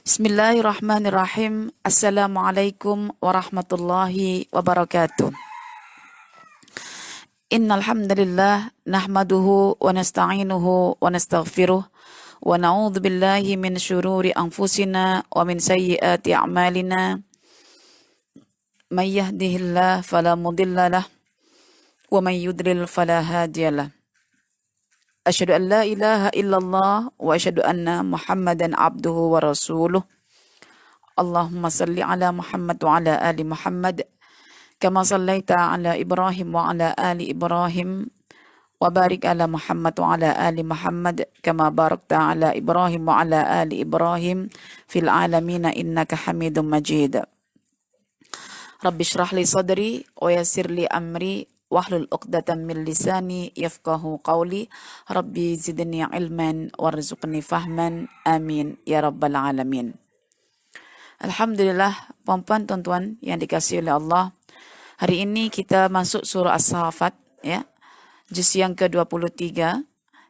Bismillahirrahmanirrahim. Assalamualaikum warahmatullahi wabarakatuh. Innal hamdalillah nahmaduhu wa nasta'inuhu wa nastaghfiruh wa na'udzu billahi min syururi anfusina wa min sayyiati a'malina. May yahdihillahu fala mudilla lahu wa may yudlil fala hadiyalah. Asyhadu an la ilaha illallah wa asyhadu anna Muhammadan abduhu wa rasuluh. Allahumma salli ala Muhammad wa ala ali Muhammad kama sallaita ala Ibrahim wa ala ali Ibrahim wa barik ala Muhammad wa ala ali Muhammad kama barakta ala Ibrahim wa ala ali Ibrahim fil alamin innaka Hamidum Majid. Rabbi shrah li sadri wa yassir li amri wahlul 'uqdatam min lisani yafqahu qawli. Rabbi zidni ilman warzuqni fahman. Amin ya rabbal alamin. Alhamdulillah, puan-puan, tuan-tuan yang dikasihi oleh Allah. Hari ini kita masuk surah As-Saffat, ya, juz yang ke-23,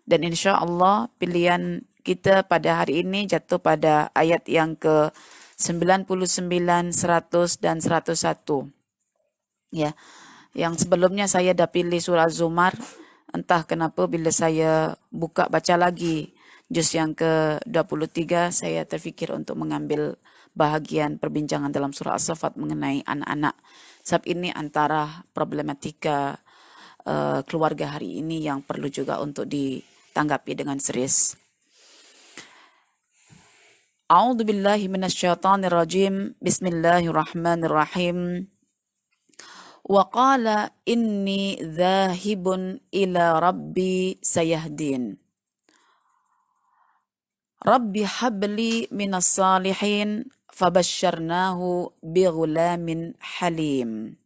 dan insya Allah pilihan kita pada hari ini jatuh pada ayat yang ke-99, 100, dan 101. Ya, yang sebelumnya saya dah pilih surah Az-Zumar, entah kenapa bila saya buka baca lagi juz yang ke-23, saya terfikir untuk mengambil bahagian perbincangan dalam surah As-Saffat mengenai anak-anak. Sebab ini antara problematika keluarga hari ini yang perlu juga untuk ditanggapi dengan serius. A'udzu billahi minasyaitonir rajim. Bismillahirrahmanirrahim. Wa qala inni dzahibun ila rabbi sayahdin. Rabbi habli minas salihin fabasyarnahu bighulamin halim.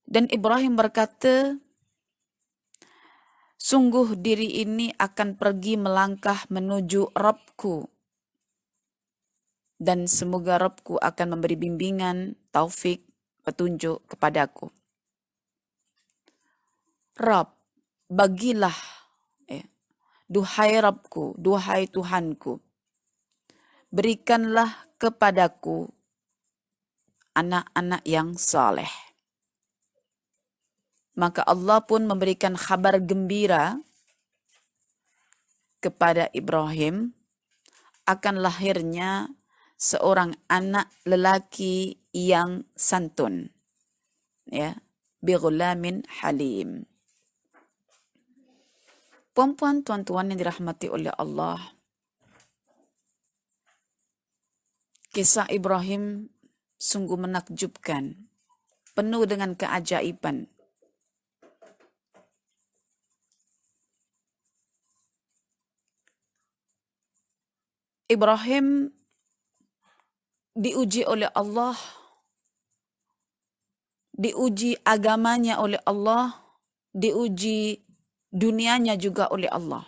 Dan Ibrahim berkata, sungguh diri ini akan pergi melangkah menuju Rabbku, dan semoga Rabbku akan memberi bimbingan, taufik, petunjuk kepadaku. Rabb, bagilah, duhai Rabbku, duhai Tuhanku, berikanlah kepadaku anak-anak yang saleh. Maka Allah pun memberikan kabar gembira kepada Ibrahim akan lahirnya seorang anak lelaki yang santun, ya, bighulamin halim. Puan-puan, tuan-tuan yang dirahmati oleh Allah, kisah Ibrahim sungguh menakjubkan, penuh dengan keajaiban. Ibrahim diuji oleh Allah, diuji agamanya oleh Allah, diuji dunianya juga oleh Allah.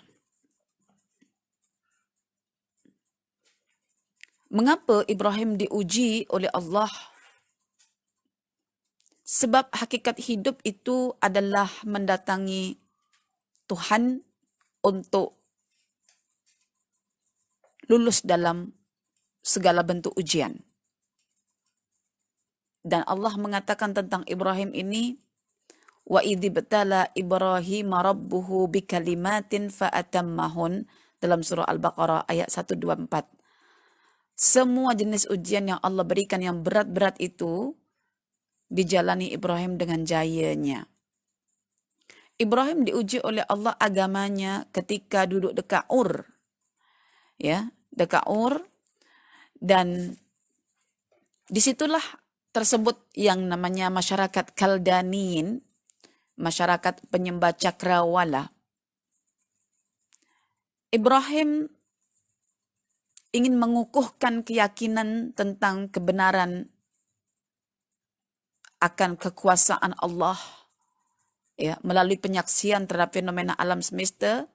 Mengapa Ibrahim diuji oleh Allah? Sebab hakikat hidup itu adalah mendatangi Tuhan untuk lulus dalam segala bentuk ujian. Dan Allah mengatakan tentang Ibrahim ini, wa idzibtala Ibrahim rabbuhu bikalimatin fa'atammahun, dalam surah Al-Baqarah ayat 124. Semua jenis ujian yang Allah berikan yang berat-berat itu dijalani Ibrahim dengan jayanya. Ibrahim diuji oleh Allah agamanya ketika duduk dekat Ur, ya, dekat Ur, dan disitulah tersebut yang namanya masyarakat Kaldanin, masyarakat penyembah cakrawala. Ibrahim ingin mengukuhkan keyakinan tentang kebenaran akan kekuasaan Allah, ya, melalui penyaksian terhadap fenomena alam semesta,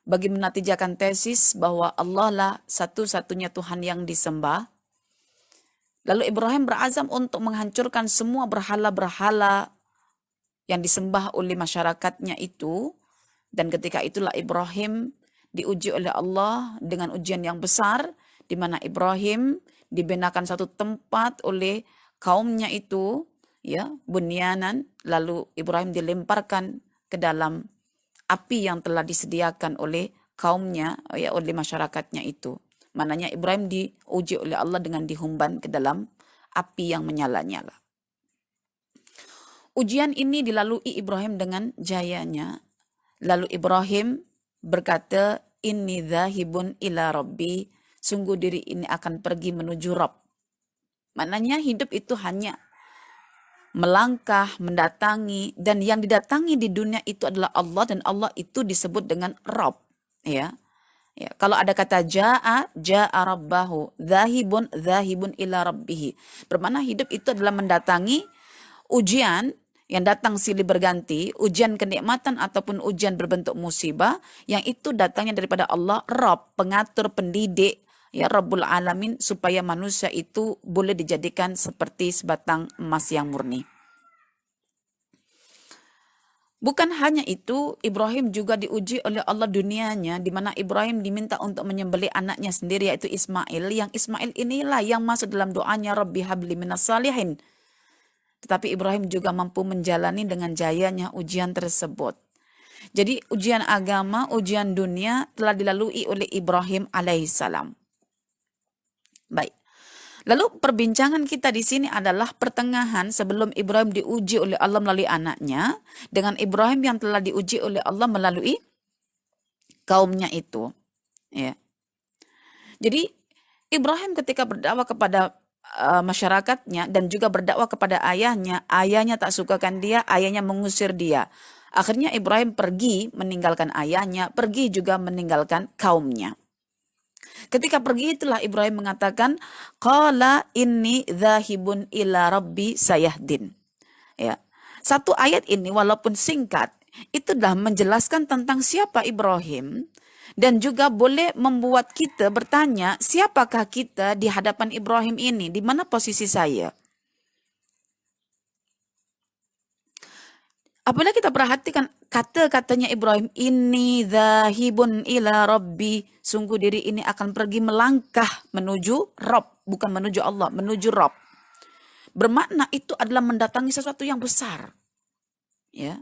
bagi menatijakan tesis bahwa Allah lah satu-satunya Tuhan yang disembah. Lalu Ibrahim berazam untuk menghancurkan semua berhala-berhala yang disembah oleh masyarakatnya itu. Dan ketika itulah Ibrahim diuji oleh Allah dengan ujian yang besar, di mana Ibrahim dibinakan satu tempat oleh kaumnya itu, ya, bunyanan, lalu Ibrahim dilemparkan ke dalam api yang telah disediakan oleh kaumnya, ya, oleh masyarakatnya itu. Mananya Ibrahim diuji oleh Allah dengan dihumban ke dalam api yang menyala-nyala. Ujian ini dilalui Ibrahim dengan jayanya. Lalu Ibrahim berkata, inni dzahibun ila rabbi, sungguh diri ini akan pergi menuju Rabb. Maknanya hidup itu hanya melangkah, mendatangi, dan yang didatangi di dunia itu adalah Allah, dan Allah itu disebut dengan Rabb. Ya. Ya, kalau ada kata ja'a rabbahu, dzahibun ila rabbihi. Bermakna hidup itu adalah mendatangi ujian yang datang silih berganti, ujian kenikmatan ataupun ujian berbentuk musibah, yang itu datangnya daripada Allah, Rabb, pengatur, pendidik, ya, Rabbul Alamin, supaya manusia itu boleh dijadikan seperti sebatang emas yang murni. Bukan hanya itu, Ibrahim juga diuji oleh Allah dunianya, di mana Ibrahim diminta untuk menyembelih anaknya sendiri, yaitu Ismail. Yang Ismail inilah yang masuk dalam doanya, Rabbi habli minas salihin. Tetapi Ibrahim juga mampu menjalani dengan jayanya ujian tersebut. Jadi ujian agama, ujian dunia telah dilalui oleh Ibrahim alaihissalam. Baik. Lalu perbincangan kita di sini adalah pertengahan sebelum Ibrahim diuji oleh Allah melalui anaknya, dengan Ibrahim yang telah diuji oleh Allah melalui kaumnya itu. Ya. Jadi Ibrahim ketika berdakwah kepada masyarakatnya dan juga berdakwah kepada ayahnya tak sukakan dia, ayahnya mengusir dia. Akhirnya Ibrahim pergi meninggalkan ayahnya, pergi juga meninggalkan kaumnya. Ketika pergi itulah Ibrahim mengatakan, qala inni dzahibun ila rabbi sayahdin. Ya. Satu ayat ini walaupun singkat, itu dah menjelaskan tentang siapa Ibrahim, dan juga boleh membuat kita bertanya, siapakah kita di hadapan Ibrahim ini? Di mana posisi saya? Apabila kita perhatikan kata-katanya Ibrahim, inni dzahibun ila rabbi, sungguh diri ini akan pergi melangkah menuju Rabb, bukan menuju Allah, menuju Rabb. Bermakna itu adalah mendatangi sesuatu yang besar. Ya.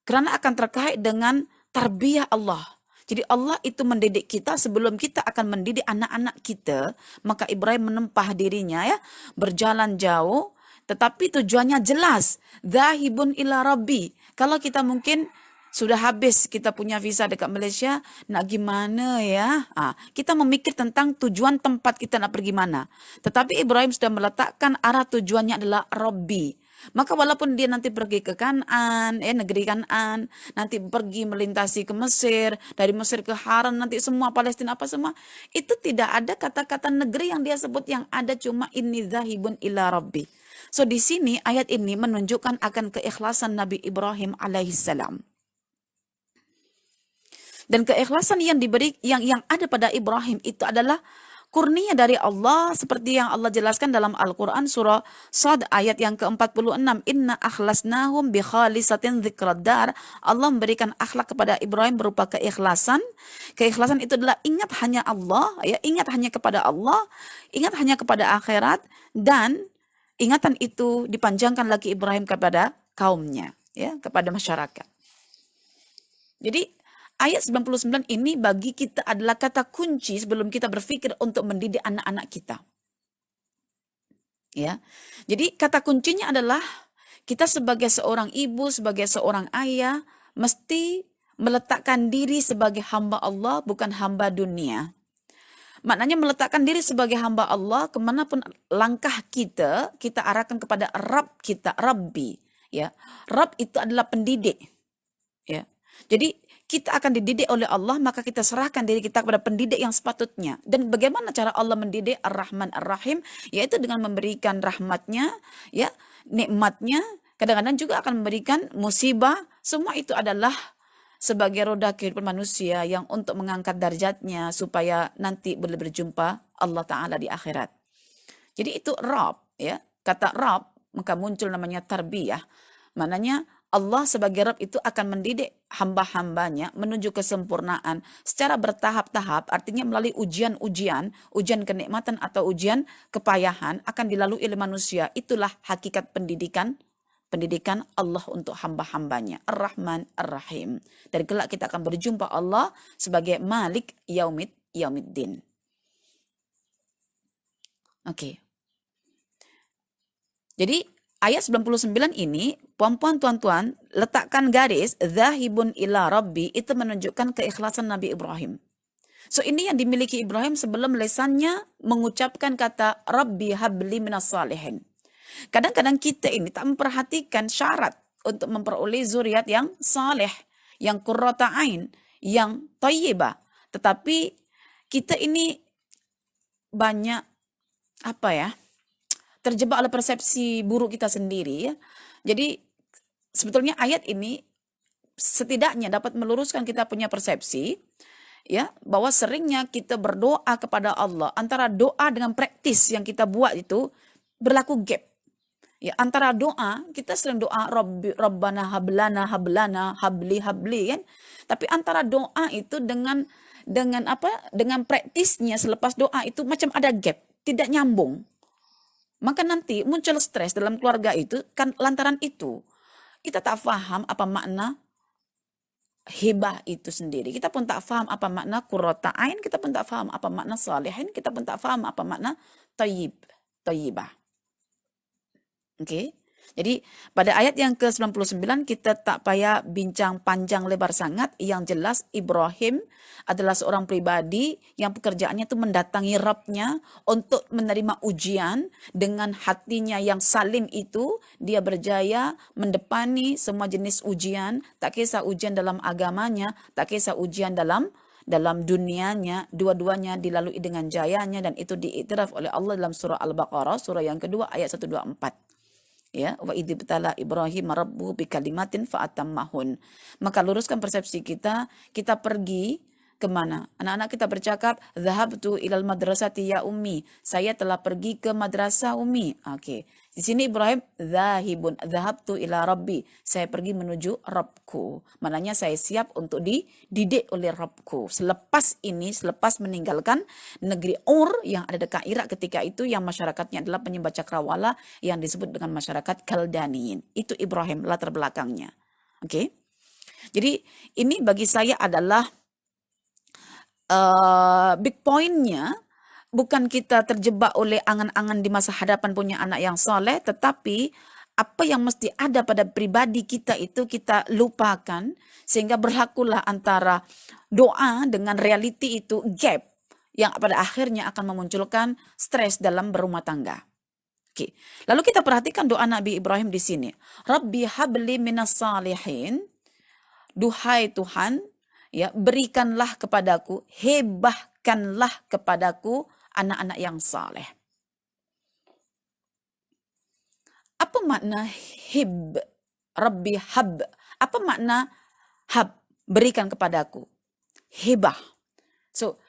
Karena akan terkait dengan tarbiyah Allah. Jadi Allah itu mendidik kita sebelum kita akan mendidik anak-anak kita, maka Ibrahim menempah dirinya, ya, berjalan jauh, tetapi tujuannya jelas, dzahibun ila rabbi. Kalau kita mungkin sudah habis kita punya visa dekat Malaysia, nak gimana ya? Kita memikir tentang tujuan tempat kita nak pergi mana. Tetapi Ibrahim sudah meletakkan arah tujuannya adalah Rabbi. Maka walaupun dia nanti pergi ke Kan'an, negeri Kan'an, nanti pergi melintasi ke Mesir, dari Mesir ke Haran, nanti semua Palestina apa semua, itu tidak ada kata-kata negeri yang dia sebut, yang ada cuma inni dzahibun ila rabbi. So di sini ayat ini menunjukkan akan keikhlasan Nabi Ibrahim alaihissalam. Dan keikhlasan yang diberi yang ada pada Ibrahim itu adalah kurnia dari Allah, seperti yang Allah jelaskan dalam Al-Quran surah Sad ayat yang ke-46. Inna akhlasnahum bi khalisatin dzikraddar. Allah memberikan akhlak kepada Ibrahim berupa keikhlasan. Keikhlasan itu adalah ingat hanya Allah, ya, ingat hanya kepada Allah, ingat hanya kepada akhirat, dan ingatan itu dipanjangkan lagi Ibrahim kepada kaumnya, ya, kepada masyarakat. Jadi ayat 99 ini bagi kita adalah kata kunci sebelum kita berpikir untuk mendidik anak-anak kita. Ya. Jadi kata kuncinya adalah kita sebagai seorang ibu, sebagai seorang ayah, mesti meletakkan diri sebagai hamba Allah, bukan hamba dunia. Maknanya meletakkan diri sebagai hamba Allah, kemanapun langkah kita arahkan kepada Rabb kita, Rabbi. Ya. Rabb itu adalah pendidik. Ya. Jadi kita akan dididik oleh Allah, maka kita serahkan diri kita kepada pendidik yang sepatutnya. Dan bagaimana cara Allah mendidik? Ar-Rahman Ar-Rahim, yaitu dengan memberikan rahmatnya, ya, nikmatnya, kadang-kadang juga akan memberikan musibah. Semua itu adalah sebagai roda kehidupan manusia yang untuk mengangkat darjatnya supaya nanti boleh berjumpa Allah Ta'ala di akhirat. Jadi itu Rabb, ya. Kata Rabb, maka muncul namanya tarbiyah. Maknanya Allah sebagai Rabb itu akan mendidik hamba-hambanya menuju kesempurnaan secara bertahap-tahap, artinya melalui ujian-ujian, ujian kenikmatan atau ujian kepayahan akan dilalui oleh manusia. Itulah hakikat pendidikan Allah untuk hamba-hambanya. Ar-Rahman Ar-Rahim. Dan kelak kita akan berjumpa Allah sebagai Malik Yaumiddin. Oke. Jadi ayat 99 ini, puan-puan tuan-tuan, letakkan garis zahibun ila rabbi, itu menunjukkan keikhlasan Nabi Ibrahim. So ini yang dimiliki Ibrahim sebelum lesannya mengucapkan kata Rabbi habli minas salihin. Kadang-kadang kita ini tak memperhatikan syarat untuk memperoleh zuriat yang saleh, yang qurrata ain, yang thayyibah. Tetapi kita ini banyak terjebak oleh persepsi buruk kita sendiri ya. Jadi sebetulnya ayat ini setidaknya dapat meluruskan kita punya persepsi ya, bahwa seringnya kita berdoa kepada Allah, antara doa dengan praktis yang kita buat itu berlaku gap. Ya, antara doa, kita sering doa Rabbana hablana habli kan. Tapi antara doa itu dengan praktisnya selepas doa itu macam ada gap, tidak nyambung. Maka nanti muncul stres dalam keluarga itu kan lantaran itu. Kita tak faham apa makna hibah itu sendiri. Kita pun tak faham apa makna qurrata ain, kita pun tak faham apa makna salihin, kita pun tak faham apa makna thayyibah. Oke. Jadi pada ayat yang ke-99 kita tak payah bincang panjang lebar sangat. Yang jelas Ibrahim adalah seorang pribadi yang pekerjaannya itu mendatangi Rabbnya untuk menerima ujian. Dengan hatinya yang salim itu dia berjaya mendepani semua jenis ujian. Tak kisah ujian dalam agamanya, tak kisah ujian dalam dunianya, dua-duanya dilalui dengan jayanya, dan itu diiktiraf oleh Allah dalam surah Al-Baqarah, surah yang kedua ayat 124. Ya, wa idzibtala Ibrahim rabbuhu bikalimatin fa'atammahun. Maka luruskan persepsi kita pergi kemana? Anak-anak kita bercakap, "Dhahabtu ilal madrasati ya ummi." Saya telah pergi ke madrasah ummi. Oke. Di sini Ibrahim dhahibun, dhahabtu ila rabbi. Saya pergi menuju Rabbku. Maknanya saya siap untuk dididik oleh Rabbku. Selepas meninggalkan negeri Ur yang ada dekat Irak ketika itu, yang masyarakatnya adalah penyembah cakrawala yang disebut dengan masyarakat Kaldaniyin. Itu Ibrahim latar belakangnya. Oke. Jadi ini bagi saya adalah big pointnya, bukan kita terjebak oleh angan-angan di masa hadapan punya anak yang soleh, tetapi apa yang mesti ada pada pribadi kita itu kita lupakan, sehingga berlakulah antara doa dengan reality itu gap, yang pada akhirnya akan memunculkan stres dalam berumah tangga. Oke. Lalu kita perhatikan doa Nabi Ibrahim di sini. Rabbi habli minas salihin. Duhai Tuhan, ya, berikanlah kepadaku, hebahkanlah kepadaku anak-anak yang saleh. Apa makna hib? Rabbi hab. Apa makna hab? Berikan kepadaku. Hebah. So,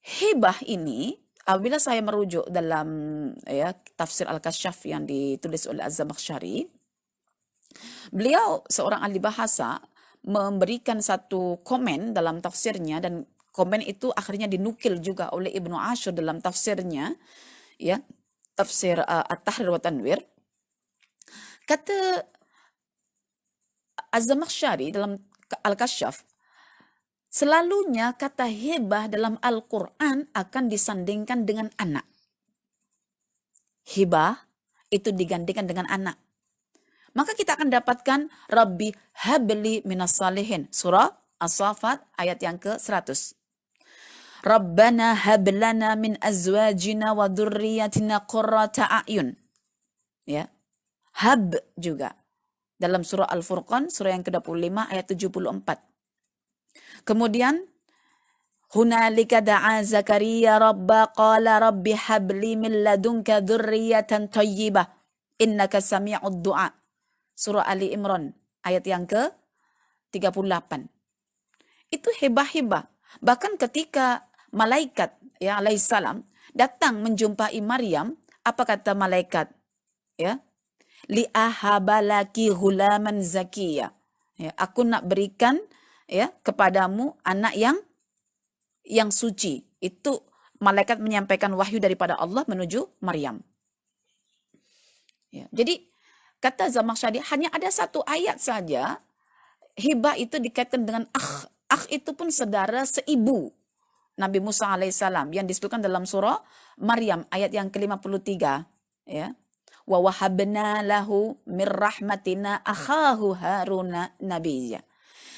hebah ini, apabila saya merujuk dalam tafsir Al-Kasyaf yang ditulis oleh Az-Zamakhsyari, beliau seorang ahli bahasa memberikan satu komen dalam tafsirnya, dan komen itu akhirnya dinukil juga oleh Ibnu Ashur dalam tafsirnya, ya, tafsir At-Tahrir wa Tanwir. Kata Az-Zamakhsyari dalam Al-Kasyaf, selalunya kata hibah dalam Al-Quran akan disandingkan dengan anak. Hibah itu digandingkan dengan anak. Maka kita akan dapatkan Rabbi habli minas salihin. Surah As-Saffat ayat yang ke-100. Rabbana hablana min azwajina wa dhurriyyatina qurrata a'yun. Ya. Hab juga. Dalam surah Al-Furqan, surah yang ke-25 ayat 74. Kemudian, hunalika da'a Zakaria rabba qala rabbi habli min ladunka dhurriyatan thayyibah innaka sami'ud du'a. Surah Ali Imran ayat yang ke-38. Itu hebah-hebah. Bahkan ketika malaikat ya alaihissalam datang menjumpai Maryam, apa kata malaikat? Ya. li ahabalaki hulaman zakiya. Ya, aku nak berikan ya kepadamu anak yang suci. Itu malaikat menyampaikan wahyu daripada Allah menuju Maryam. Ya, jadi kata Zamakhsyari hanya ada satu ayat saja hibah itu dikaitkan dengan akh. Akh itu pun saudara seibu Nabi Musa alaihissalam yang disebutkan dalam surah Maryam ayat yang ke-53 ya. Wa wahabna lahu mir rahmatina akhahu Haruna nabiyya.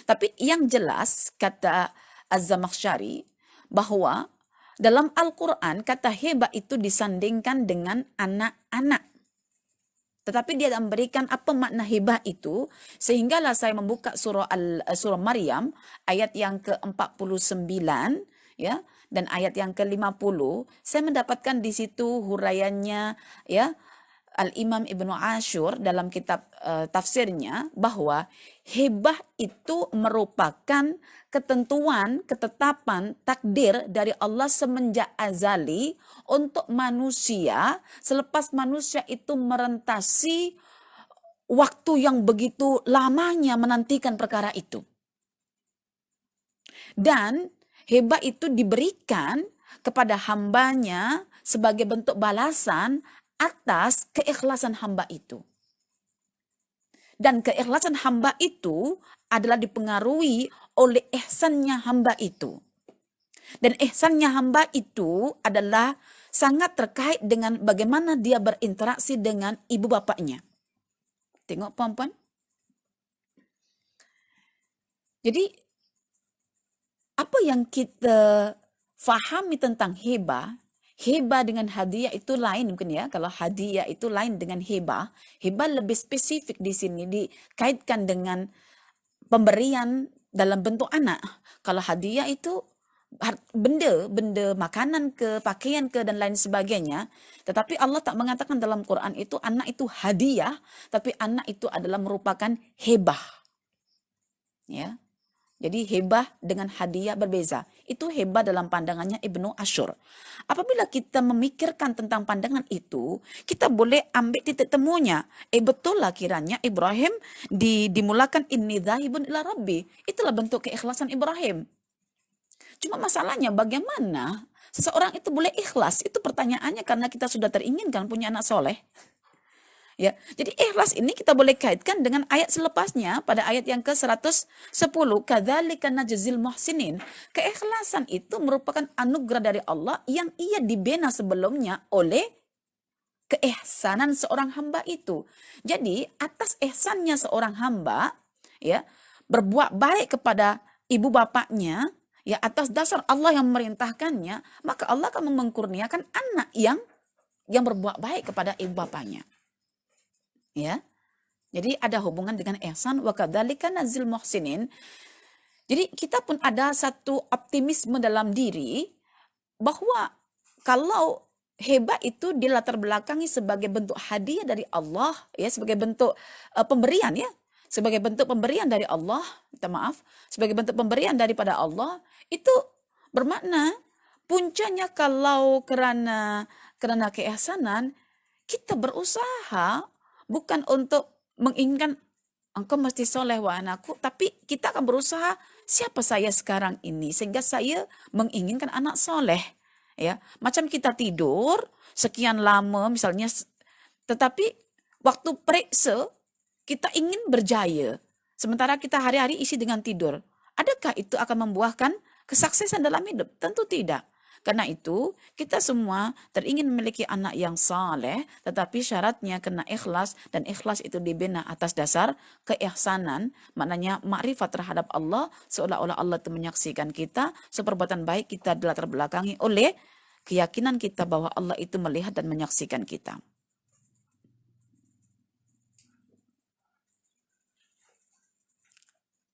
Tapi yang jelas kata Az-Zamakhsyari bahwa dalam Al-Quran kata hibah itu disandingkan dengan anak-anak. Tetapi dia memberikan apa makna hibah itu sehinggalah saya membuka surah Maryam ayat yang ke-49 ya dan ayat yang ke-50 saya mendapatkan di situ huraiannya ya Al-Imam Ibnu Ashur dalam kitab tafsirnya bahwa hibah itu merupakan ketentuan, ketetapan, takdir dari Allah semenjak azali untuk manusia selepas manusia itu merentasi waktu yang begitu lamanya menantikan perkara itu. Dan hibah itu diberikan kepada hambanya sebagai bentuk balasan atas keikhlasan hamba itu. Dan keikhlasan hamba itu adalah dipengaruhi oleh ihsannya hamba itu. Dan ihsannya hamba itu adalah sangat terkait dengan bagaimana dia berinteraksi dengan ibu bapaknya. Tengok puan-puan. Jadi apa yang kita fahami tentang hibah? Hibah dengan hadiah itu lain mungkin ya. Kalau hadiah itu lain dengan hibah. Hibah lebih spesifik di sini dikaitkan dengan pemberian dalam bentuk anak. Kalau hadiah itu benda makanan ke, pakaian ke dan lain sebagainya. Tetapi Allah tak mengatakan dalam Quran itu anak itu hadiah, tapi anak itu adalah merupakan hibah. Ya. Jadi hibah dengan hadiah berbeza. Itu hibah dalam pandangannya Ibnu Ashur. Apabila kita memikirkan tentang pandangan itu, kita boleh ambil titik temunya. Betul lah kiranya Ibrahim dimulakan inni dhahibun ila rabbi. Itulah bentuk keikhlasan Ibrahim. Cuma masalahnya bagaimana seseorang itu boleh ikhlas? Itu pertanyaannya karena kita sudah teringinkan punya anak soleh. Ya, jadi ikhlas ini kita boleh kaitkan dengan ayat selepasnya pada ayat yang ke-110 kadzalika najzil muhsinin. Keikhlasan itu merupakan anugerah dari Allah yang ia dibina sebelumnya oleh keihsanan seorang hamba itu. Jadi atas ihsannya seorang hamba ya berbuat baik kepada ibu bapaknya ya atas dasar Allah yang memerintahkannya, maka Allah akan mengkurniakan anak yang berbuat baik kepada ibu bapaknya. Ya. Jadi ada hubungan dengan ihsan wa kadzalika nazil muhsinin. Jadi kita pun ada satu optimisme dalam diri bahwa kalau hibah itu dilatar belakangi sebagai bentuk hadiah dari Allah ya, sebagai bentuk pemberian ya, sebagai bentuk pemberian dari Allah, minta maaf, sebagai bentuk pemberian daripada Allah, itu bermakna puncanya kalau kerana keihsanan kita berusaha bukan untuk menginginkan engkau mesti soleh wahai anakku, tapi kita akan berusaha siapa saya sekarang ini sehingga saya menginginkan anak soleh. Ya, macam kita tidur sekian lama misalnya, tetapi waktu periksa kita ingin berjaya, sementara kita hari-hari isi dengan tidur. Adakah itu akan membuahkan kesuksesan dalam hidup? Tentu tidak. Karena itu, kita semua teringin memiliki anak yang saleh, tetapi syaratnya kena ikhlas, dan ikhlas itu dibina atas dasar keihsanan, maknanya makrifat terhadap Allah, seolah-olah Allah itu menyaksikan kita, seperbuatan baik kita dilatar belakangi oleh keyakinan kita bahwa Allah itu melihat dan menyaksikan kita.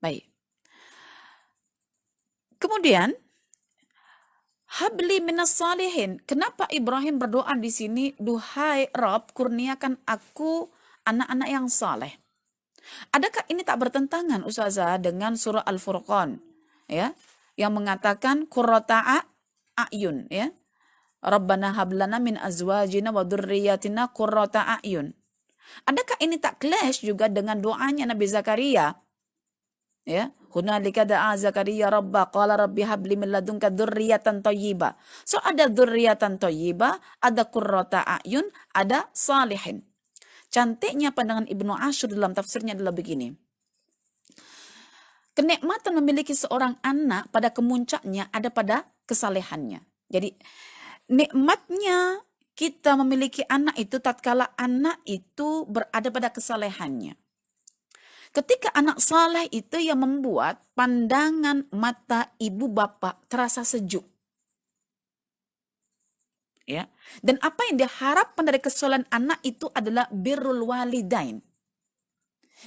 Baik. Kemudian, habli minas salihin. Kenapa Ibrahim berdoa di sini, duhai Rabb, kurniakan aku anak-anak yang saleh. Adakah ini tak bertentangan Ustazah dengan surah Al-Furqan ya, yang mengatakan qurrata a'yun ya. Rabbana hablana min azwajina wa dzurriyyatina qurrata a'yun. Adakah ini tak clash juga dengan doanya Nabi Zakaria? Ya, hunalika da'a Zakaria rabba qala rabbi habli min ladunka dzurriyyatan thayyibah. So ada dzurriyyatan thayyibah, ada qurrata a'yun, ada salihin. Cantiknya pandangan Ibnu Asyur dalam tafsirnya adalah begini. Kenikmatan memiliki seorang anak pada kemuncaknya ada pada kesalehannya. Jadi nikmatnya kita memiliki anak itu tatkala anak itu berada pada kesalehannya. Ketika anak saleh itu yang membuat pandangan mata ibu bapak terasa sejuk. Ya. Dan apa yang diharapkan dari kesalehan anak itu adalah birrul walidain.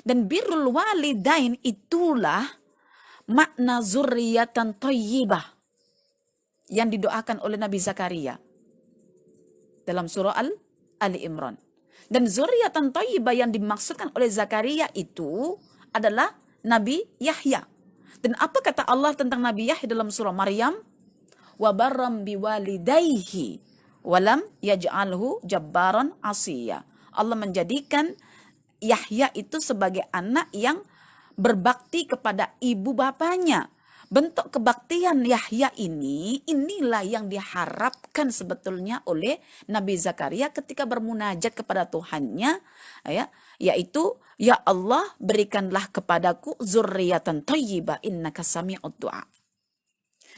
Dan birrul walidain itulah makna zurriyatan thayyibah yang didoakan oleh Nabi Zakaria dalam surah Ali Imran. Dan zurriyatan thayyibah yang dimaksudkan oleh Zakaria itu adalah Nabi Yahya. Dan apa kata Allah tentang Nabi Yahya dalam surah Maryam? Wa barram biwalidayhi walam yaj'alhu jabbaran asiya. Allah menjadikan Yahya itu sebagai anak yang berbakti kepada ibu bapaknya. Bentuk kebaktian Yahya inilah yang diharapkan sebetulnya oleh Nabi Zakaria ketika bermunajat kepada Tuhannya, ya, yaitu ya Allah berikanlah kepadaku zurriyatan thayyibah innaka sami'ud du'a.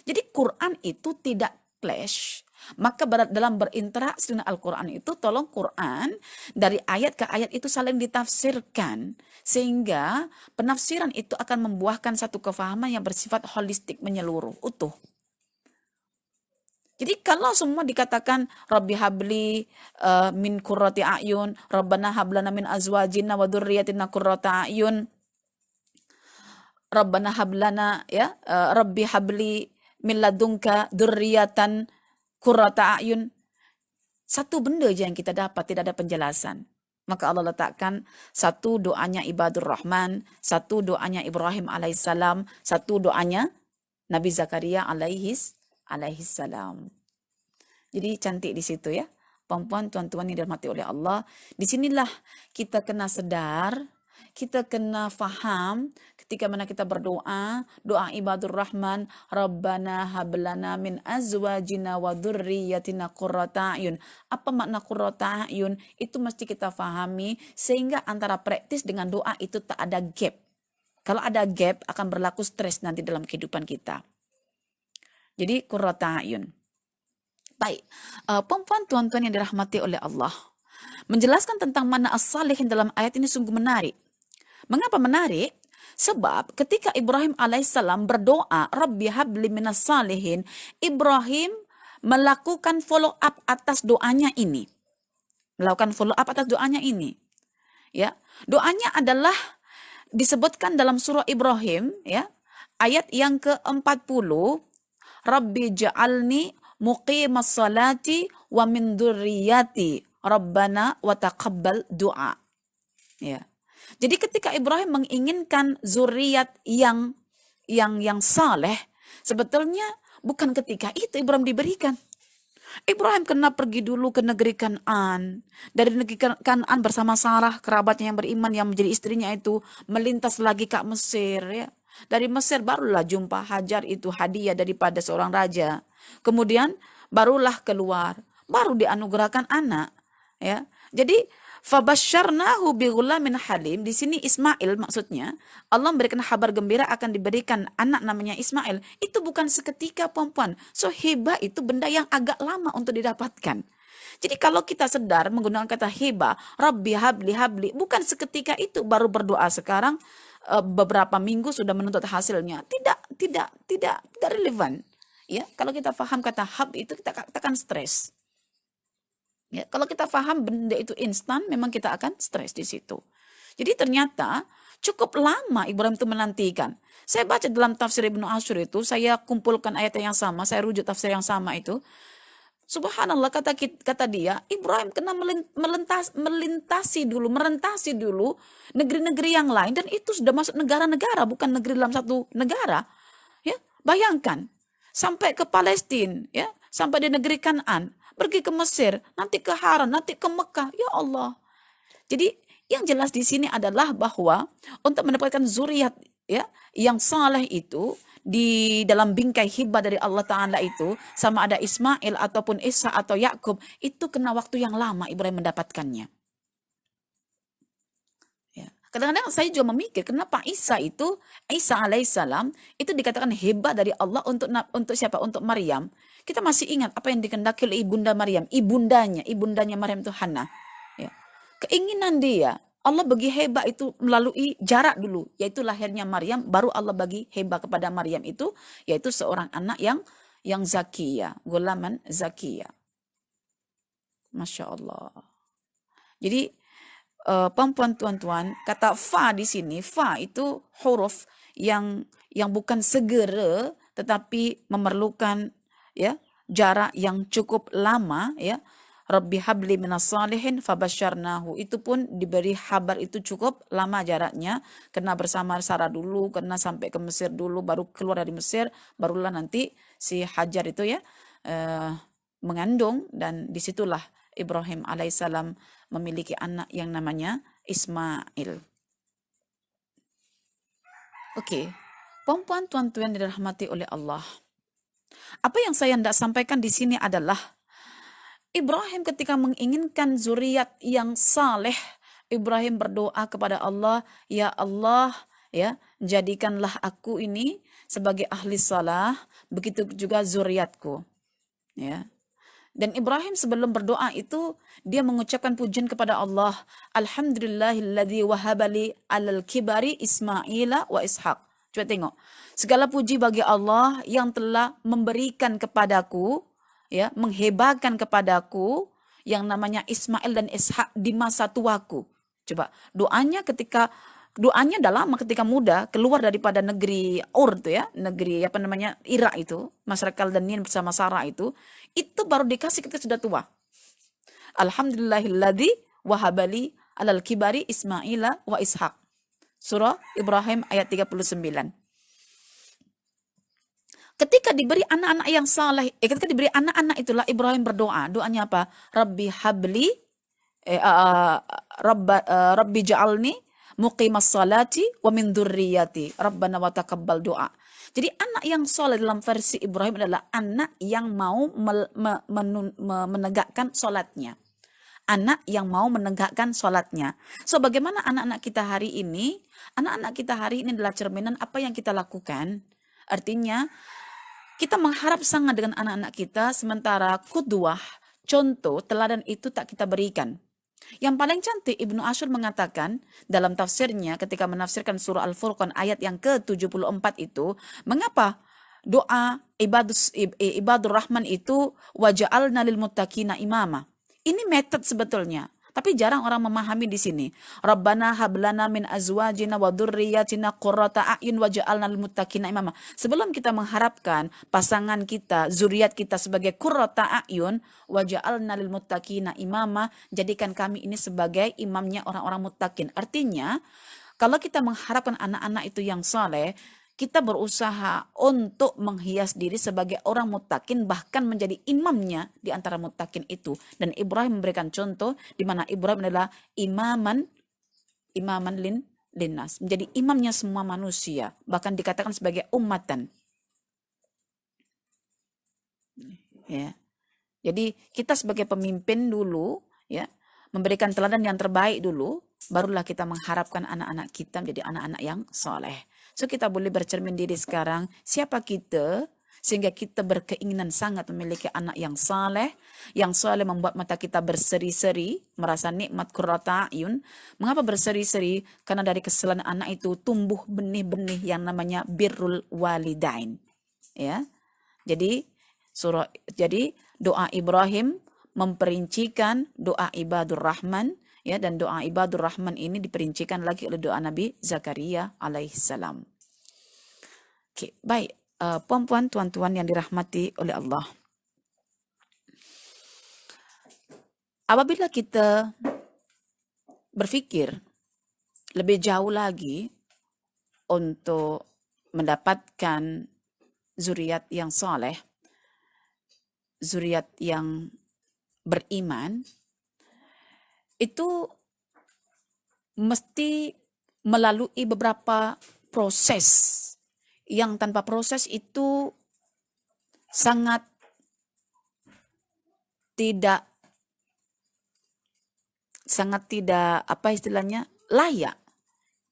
Jadi Quran itu tidak clash. Maka dalam berinteraksi dengan Al-Quran itu tolong Quran dari ayat ke ayat itu saling ditafsirkan. Sehingga penafsiran itu akan membuahkan satu kefahaman yang bersifat holistik, menyeluruh, utuh. Jadi kalau semua dikatakan Rabbi habli min qurrati a'yun, Rabbana hablana min azwajina wa dzurriyyatina qurrata a'yun, Rabbana hablana ya Rabbi habli min ladunka dzurriyyatan qurrata a'yun. Satu benda aja yang kita dapat, tidak ada penjelasan. Maka Allah letakkan satu doanya ibadur rahman, satu doanya Ibrahim alaihissalam, satu doanya Nabi Zakaria alaihissalam. Jadi cantik di situ ya. Perempuan, tuan-tuan yang dirahmati oleh Allah. Disinilah kita kena sedar, kita kena faham ketika mana kita berdoa, doa ibadur rahman, Rabbana hablana min azwajina wa dzurriyyatina qurrata a'yun. Apa makna qurrata a'yun? Itu mesti kita fahami sehingga antara praktis dengan doa itu tak ada gap. Kalau ada gap akan berlaku stres nanti dalam kehidupan kita. Jadi qurrata a'yun. Baik, perempuan tuan-tuan yang dirahmati oleh Allah, menjelaskan tentang makna as-salihin dalam ayat ini sungguh menarik. Mengapa menarik? Sebab ketika Ibrahim alaihissalam berdoa, Rabbi habli minas salihin, Ibrahim melakukan follow up atas doanya ini. Melakukan follow up atas doanya ini. Ya, doanya adalah disebutkan dalam surah Ibrahim, ya, ayat yang ke-40, Rabbi ja'alni muqimas salati wa min dzurriyyati Rabbana wa taqabbal du'a. Ya. Jadi ketika Ibrahim menginginkan zuriat yang saleh, sebetulnya bukan ketika itu Ibrahim diberikan. Ibrahim kena pergi dulu ke negeri Kan'an. Dari negeri Kan'an bersama Sarah, kerabatnya yang beriman yang menjadi istrinya itu, melintas lagi ke Mesir. Ya. Dari Mesir barulah jumpa Hajar itu hadiah daripada seorang raja. Kemudian barulah keluar, baru dianugerahkan anak. Ya. Jadi fabasyarnahu bighulamin halim. Di sini Ismail maksudnya Allah memberikan kabar gembira akan diberikan anak namanya Ismail. Itu bukan seketika perempuan. So hibah itu benda yang agak lama untuk didapatkan. Jadi kalau kita sedar menggunakan kata hibah, Rabbi habli, bukan seketika itu baru berdoa sekarang beberapa minggu sudah menuntut hasilnya. Tidak relevan. Ya, kalau kita paham kata hab itu kita katakan stres. Ya, kalau kita paham benda itu instan, memang kita akan stres di situ. Jadi ternyata cukup lama Ibrahim itu menantikan. Saya baca dalam tafsir Ibnu Asyur itu, saya kumpulkan ayat yang sama, saya rujuk tafsir yang sama itu. Subhanallah, kata dia, Ibrahim kena merentasi dulu negeri-negeri yang lain, dan itu sudah masuk negara-negara, bukan negeri dalam satu negara. Ya, bayangkan sampai ke Palestina, ya, sampai di negeri Kan'an, pergi ke Mesir, nanti ke Haran, nanti ke Mekah. Ya Allah. Jadi Yang jelas di sini adalah bahwa untuk mendapatkan zuriat ya yang saleh itu di dalam bingkai hibah dari Allah Ta'ala itu, sama ada Ismail ataupun Isa atau Yakub, itu kena waktu yang lama Ibrahim mendapatkannya. Ya. Kadang-kadang saya juga memikir kenapa Isa alaihissalam itu dikatakan hebat dari Allah untuk siapa? Untuk Maryam. Kita masih ingat apa yang dikehendaki oleh ibunda Maryam, ibundanya Maryam itu Hana. Ya. Keinginan dia, Allah bagi heba itu melalui jarak dulu, yaitu lahirnya Maryam, baru Allah bagi heba kepada Maryam itu, yaitu seorang anak yang zakiya, gulaman zakiya. Masya Allah. Jadi perempuan tuan-tuan, kata fa di sini, fa itu huruf yang bukan segera, tetapi memerlukan ya jarak yang cukup lama ya. Rabbi habli minas salihin fabasyarnahu. Itu pun diberi kabar itu cukup lama jaraknya. Kena bersama Sarah dulu, kena sampai ke Mesir dulu, baru keluar dari Mesir, barulah nanti si Hajar itu ya mengandung, dan disitulah Ibrahim alaihissalam memiliki anak yang namanya Ismail. Oke, perempuan tuan-tuan yang dirahmati oleh Allah. Apa yang saya hendak sampaikan di sini adalah Ibrahim ketika menginginkan zuriat yang saleh, Ibrahim berdoa kepada Allah, ya Allah, ya, jadikanlah aku ini sebagai ahli salah, begitu juga zuriatku. Ya. Dan Ibrahim sebelum berdoa itu dia mengucapkan pujian kepada Allah. Alhamdulillahilladzi wahabali alal kibari Ismaila wa Ishaq. Coba tengok. Segala puji bagi Allah yang telah memberikan kepadaku, ya, menghebatkan kepadaku yang namanya Ismail dan Ishak di masa tuaku. Coba doanya dah lama ketika muda keluar daripada negeri Ur itu ya, negeri apa namanya Irak itu, masyarakat Kaldanin bersama Sarah itu baru dikasih ketika sudah tua. Alhamdulillahilladzi wahabali alal kibari Ismaila wa Ishaq. Surah Ibrahim ayat 39. Ketika diberi anak-anak yang saleh, ketika diberi anak-anak itulah Ibrahim berdoa. Doanya apa? Rabbi habli Rabbi ja'alni muqimas salati wa min dzurriyyati rabbana wa taqabbal doa. Jadi anak yang soleh dalam versi Ibrahim adalah anak yang mau menegakkan solatnya. Anak yang mau menegakkan solatnya. So bagaimana anak-anak kita hari ini? Anak-anak kita hari ini adalah cerminan apa yang kita lakukan. Artinya kita mengharap sangat dengan anak-anak kita, sementara kudwah, contoh, teladan itu tak kita berikan. Yang paling cantik Ibnu Ashur mengatakan dalam tafsirnya ketika menafsirkan surah Al-Furqan ayat yang ke-74 itu, mengapa doa ibadur rahman itu waja'alna lil muttaqina imama. Ini metode sebetulnya, tapi jarang orang memahami di sini. Rabbana hablana min azwajina wa dzurriyyatina qurrata a'yun waj'alna lil muttaqina imama. Sebelum kita mengharapkan pasangan kita, zuriat kita sebagai qurrata a'yun, waj'alna lil muttaqina imama, jadikan kami ini sebagai imamnya orang-orang muttaqin. Artinya, kalau kita mengharapkan anak-anak itu yang saleh, kita berusaha untuk menghias diri sebagai orang muttaqin, bahkan menjadi imamnya di antara muttaqin itu. Dan Ibrahim memberikan contoh di mana Ibrahim adalah imaman linnas, menjadi imamnya semua manusia, bahkan dikatakan sebagai ummatan. Ya. Jadi kita sebagai pemimpin dulu, ya, memberikan teladan yang terbaik dulu, barulah kita mengharapkan anak-anak kita menjadi anak-anak yang soleh. So kita boleh bercermin diri sekarang, siapa kita sehingga kita berkeinginan sangat memiliki anak yang saleh membuat mata kita berseri-seri, merasa nikmat qurrata ayun. Mengapa berseri-seri? Karena dari kesalahan anak itu tumbuh benih-benih yang namanya birrul walidain. Ya. Jadi doa Ibrahim memperincikan doa ibadur rahman, ya, dan doa ibadur rahman ini diperincikan lagi oleh doa Nabi Zakaria alaihissalam. Oke, baik, puan-puan, tuan-tuan yang dirahmati oleh Allah. Apabila kita berpikir lebih jauh lagi untuk mendapatkan zuriat yang saleh, zuriat yang beriman, itu mesti melalui beberapa proses yang tanpa proses itu sangat tidak apa istilahnya layak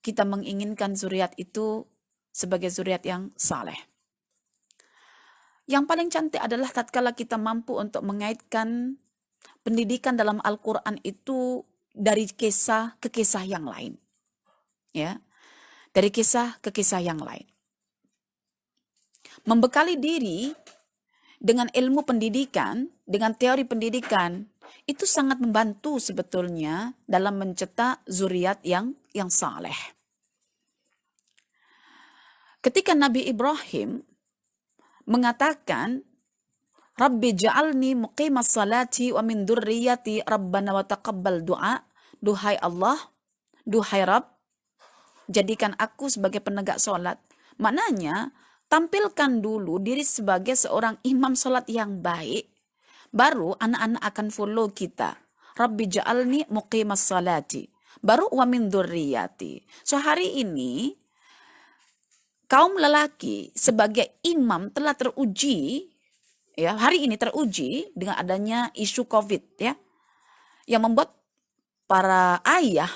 kita menginginkan zuriat itu sebagai zuriat yang saleh. Yang paling cantik adalah tatkala kita mampu untuk mengaitkan pendidikan dalam Al-Quran itu dari kisah ke kisah yang lain. Ya, dari kisah ke kisah yang lain. Membekali diri dengan ilmu pendidikan, dengan teori pendidikan, itu sangat membantu sebetulnya dalam mencetak zuriat yang saleh. Ketika Nabi Ibrahim mengatakan, Rabbi ja'alni muqimas salati wa min dzurriyyati rabbana wa taqabbal du'a. Duhai Allah, duhai Rabb, jadikan aku sebagai penegak sholat. Maknanya, tampilkan dulu diri sebagai seorang imam sholat yang baik, baru anak-anak akan follow kita. Rabbi ja'alni muqimas salati. Baru wa min dzurriyyati. So hari ini, kaum lelaki sebagai imam telah teruji, ya, hari ini teruji dengan adanya isu COVID, ya, yang membuat para ayah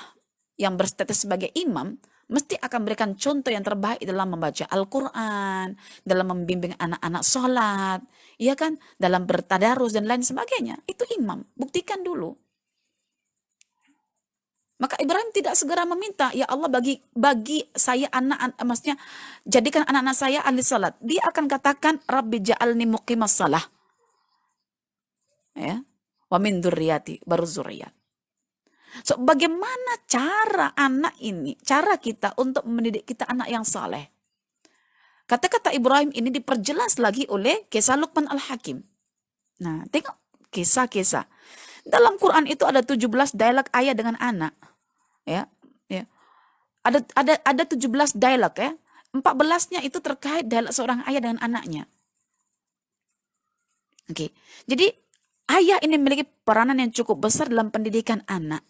yang berstatus sebagai imam mesti akan berikan contoh yang terbaik dalam membaca Al-Quran, dalam membimbing anak-anak sholat, ya kan, dalam bertadarus dan lain sebagainya. Itu imam, buktikan dulu. Maka Ibrahim tidak segera meminta, ya Allah bagi saya maksudnya jadikan anak-anak saya ahli salat. Dia akan katakan, Rabbi ja'alni muqimas salah. Ya. Wa min dzurriyyati, baru zuriat. So, bagaimana cara kita untuk mendidik kita anak yang saleh? Kata-kata Ibrahim ini diperjelas lagi oleh kisah Luqman Al-Hakim. Nah, tengok kisah-kisah. Dalam Quran itu ada 17 dialog ayah dengan anak. Ya, ya. Ada 17 dialog, ya. 14-nya itu terkait dialog seorang ayah dengan anaknya. Oke. Jadi ayah ini memiliki peranan yang cukup besar dalam pendidikan anak.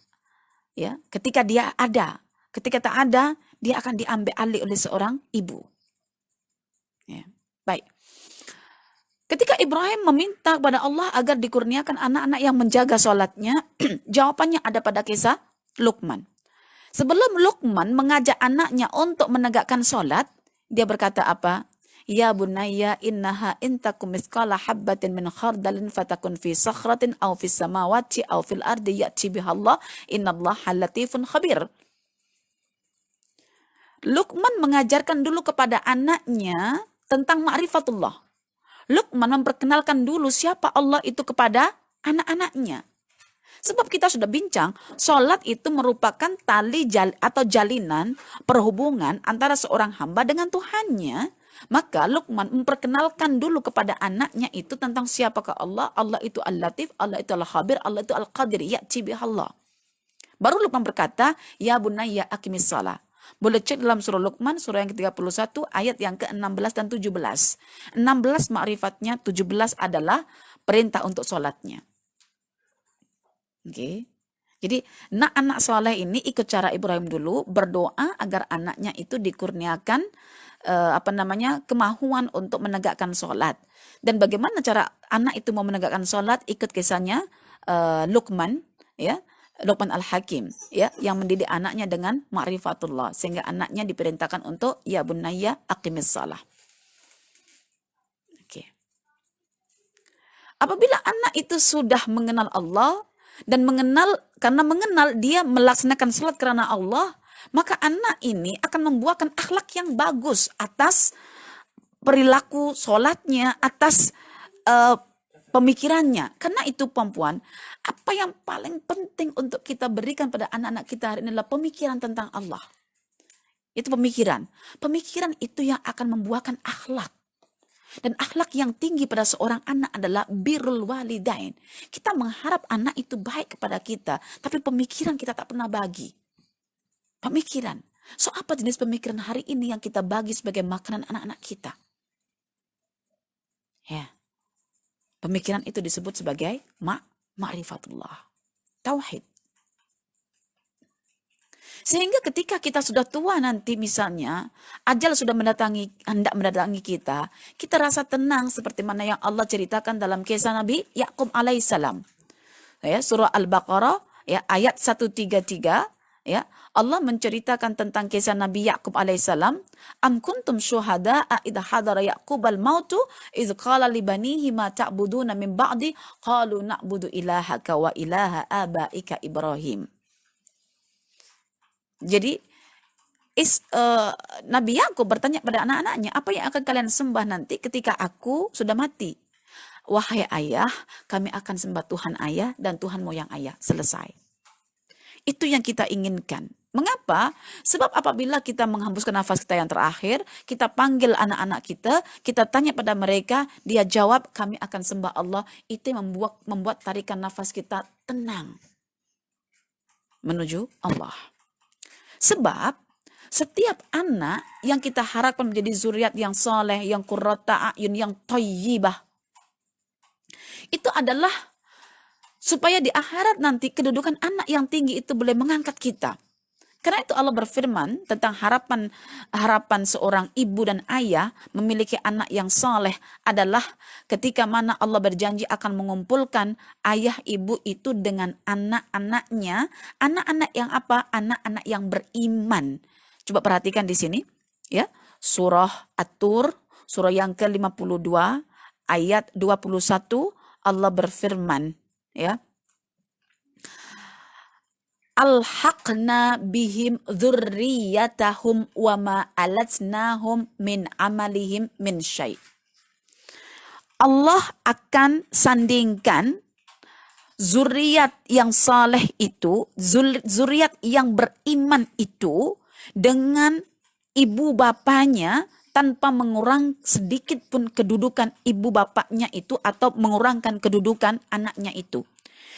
Ya, ketika dia ada, ketika tak ada, dia akan diambil alih oleh seorang ibu. Ya, baik. Ketika Ibrahim meminta kepada Allah agar dikurniakan anak-anak yang menjaga sholatnya, jawabannya ada pada kisah Luqman. Sebelum Luqman mengajak anaknya untuk menegakkan sholat, dia berkata apa? Ya bunayya innaha intakum mithqala habbatin min khardalin fatakun fi sakhratin aw fis samawati aw fil ardi ya'ti bihallah innallaha latifun khabir. Luqman mengajarkan dulu kepada anaknya tentang ma'rifatullah. Luqman memperkenalkan dulu siapa Allah itu kepada anak-anaknya. Sebab kita sudah bincang, sholat itu merupakan tali atau jalinan perhubungan antara seorang hamba dengan Tuhannya. Maka Luqman memperkenalkan dulu kepada anaknya itu tentang siapakah Allah. Allah itu Al-Latif, Allah itu Al-Khabir, Allah itu Al-Qadir, ya'ti bihallah. Baru Luqman berkata, ya bunayya aqimis shalah. Boleh cek dalam surah Luqman, surah yang ke-31, ayat yang ke-16 dan 17. 16 ma'rifatnya, 17 adalah perintah untuk sholatnya. Oke. Jadi anak soleh ini ikut cara Ibrahim dulu, berdoa agar anaknya itu dikurniakan kemahuan untuk menegakkan sholat. Dan bagaimana cara anak itu mau menegakkan sholat? Ikut kisahnya Luqman, ya, Luqman Al-Hakim, ya, yang mendidik anaknya dengan ma'rifatullah, sehingga anaknya diperintahkan untuk ya bunayya aqimis shalah. Oke. Apabila anak itu sudah mengenal Allah dan karena mengenal dia melaksanakan sholat karena Allah, maka anak ini akan membuahkan akhlak yang bagus atas perilaku sholatnya, atas pemikirannya. Karena itu perempuan, apa yang paling penting untuk kita berikan pada anak-anak kita hari ini adalah pemikiran tentang Allah. Itu pemikiran. Pemikiran itu yang akan membuahkan akhlak. Dan akhlak yang tinggi pada seorang anak adalah birrul walidain. Kita mengharap anak itu baik kepada kita, tapi pemikiran kita tak pernah bagi. Pemikiran. So apa jenis pemikiran hari ini yang kita bagi sebagai makanan anak-anak kita? Ya. Pemikiran itu disebut sebagai ma'rifatullah. Tauhid. Sehingga ketika kita sudah tua nanti misalnya, ajal sudah hendak mendatangi kita, kita rasa tenang seperti mana yang Allah ceritakan dalam kisah Nabi Yakub alaihissalam. Ya, surah Al-Baqarah ya ayat 133 ya, Allah menceritakan tentang kisah Nabi Yakub alaihissalam, am kuntum syuhada'a idh hadara Yaqubal mautu idh qala li banihi ma ta'buduna min ba'di qalu na'budu ilahaka wa ilaha abaika Ibrahim. Jadi Nabi Yakub bertanya pada anak-anaknya, apa yang akan kalian sembah nanti ketika aku sudah mati? Wahai ayah, kami akan sembah Tuhan ayah dan Tuhan moyang ayah. Selesai. Itu yang kita inginkan. Mengapa? Sebab apabila kita menghembuskan nafas kita yang terakhir, kita panggil anak-anak kita tanya pada mereka, dia jawab, kami akan sembah Allah. Itu yang membuat tarikan nafas kita tenang menuju Allah. Sebab setiap anak yang kita harapkan menjadi zuriat yang soleh, yang qurrata a'yun, yang thayyibah, itu adalah supaya di akhirat nanti kedudukan anak yang tinggi itu boleh mengangkat kita. Karena itu Allah berfirman tentang harapan seorang ibu dan ayah memiliki anak yang soleh adalah ketika mana Allah berjanji akan mengumpulkan ayah ibu itu dengan anak-anaknya. Anak-anak yang apa? Anak-anak yang beriman. Coba perhatikan di sini ya. Surah At-Tur, surah yang ke-52 ayat 21, Allah berfirman ya, alhaqna bihim dzurriyyatahum wa ma alatnahum min amalihim min syai'. Allah akan sandingkan zuriat yang saleh itu, zuriat yang beriman itu dengan ibu bapanya tanpa mengurang sedikit pun kedudukan ibu bapaknya itu atau mengurangkan kedudukan anaknya itu.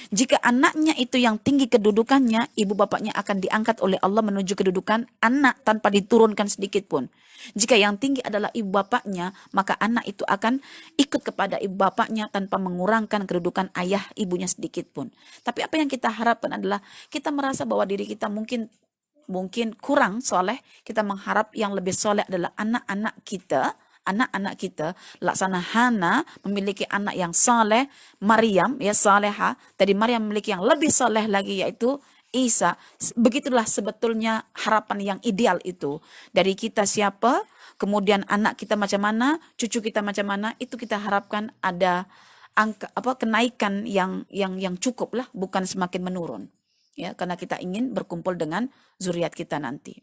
Jika anaknya itu yang tinggi kedudukannya, ibu bapaknya akan diangkat oleh Allah menuju kedudukan anak tanpa diturunkan sedikit pun. Jika yang tinggi adalah ibu bapaknya, maka anak itu akan ikut kepada ibu bapaknya tanpa mengurangkan kedudukan ayah ibunya sedikit pun. Tapi apa yang kita harapkan adalah kita merasa bahwa diri kita mungkin kurang soleh, kita mengharap yang lebih soleh adalah anak-anak kita, laksana Hana memiliki anak yang soleh, Maryam ya saleha, tadi Maryam memiliki yang lebih soleh lagi yaitu Isa. Begitulah sebetulnya harapan yang ideal itu. Dari kita siapa, kemudian anak kita macam mana, cucu kita macam mana, itu kita harapkan ada kenaikan yang cukup lah, bukan semakin menurun. Ya, karena kita ingin berkumpul dengan zuriat kita nanti.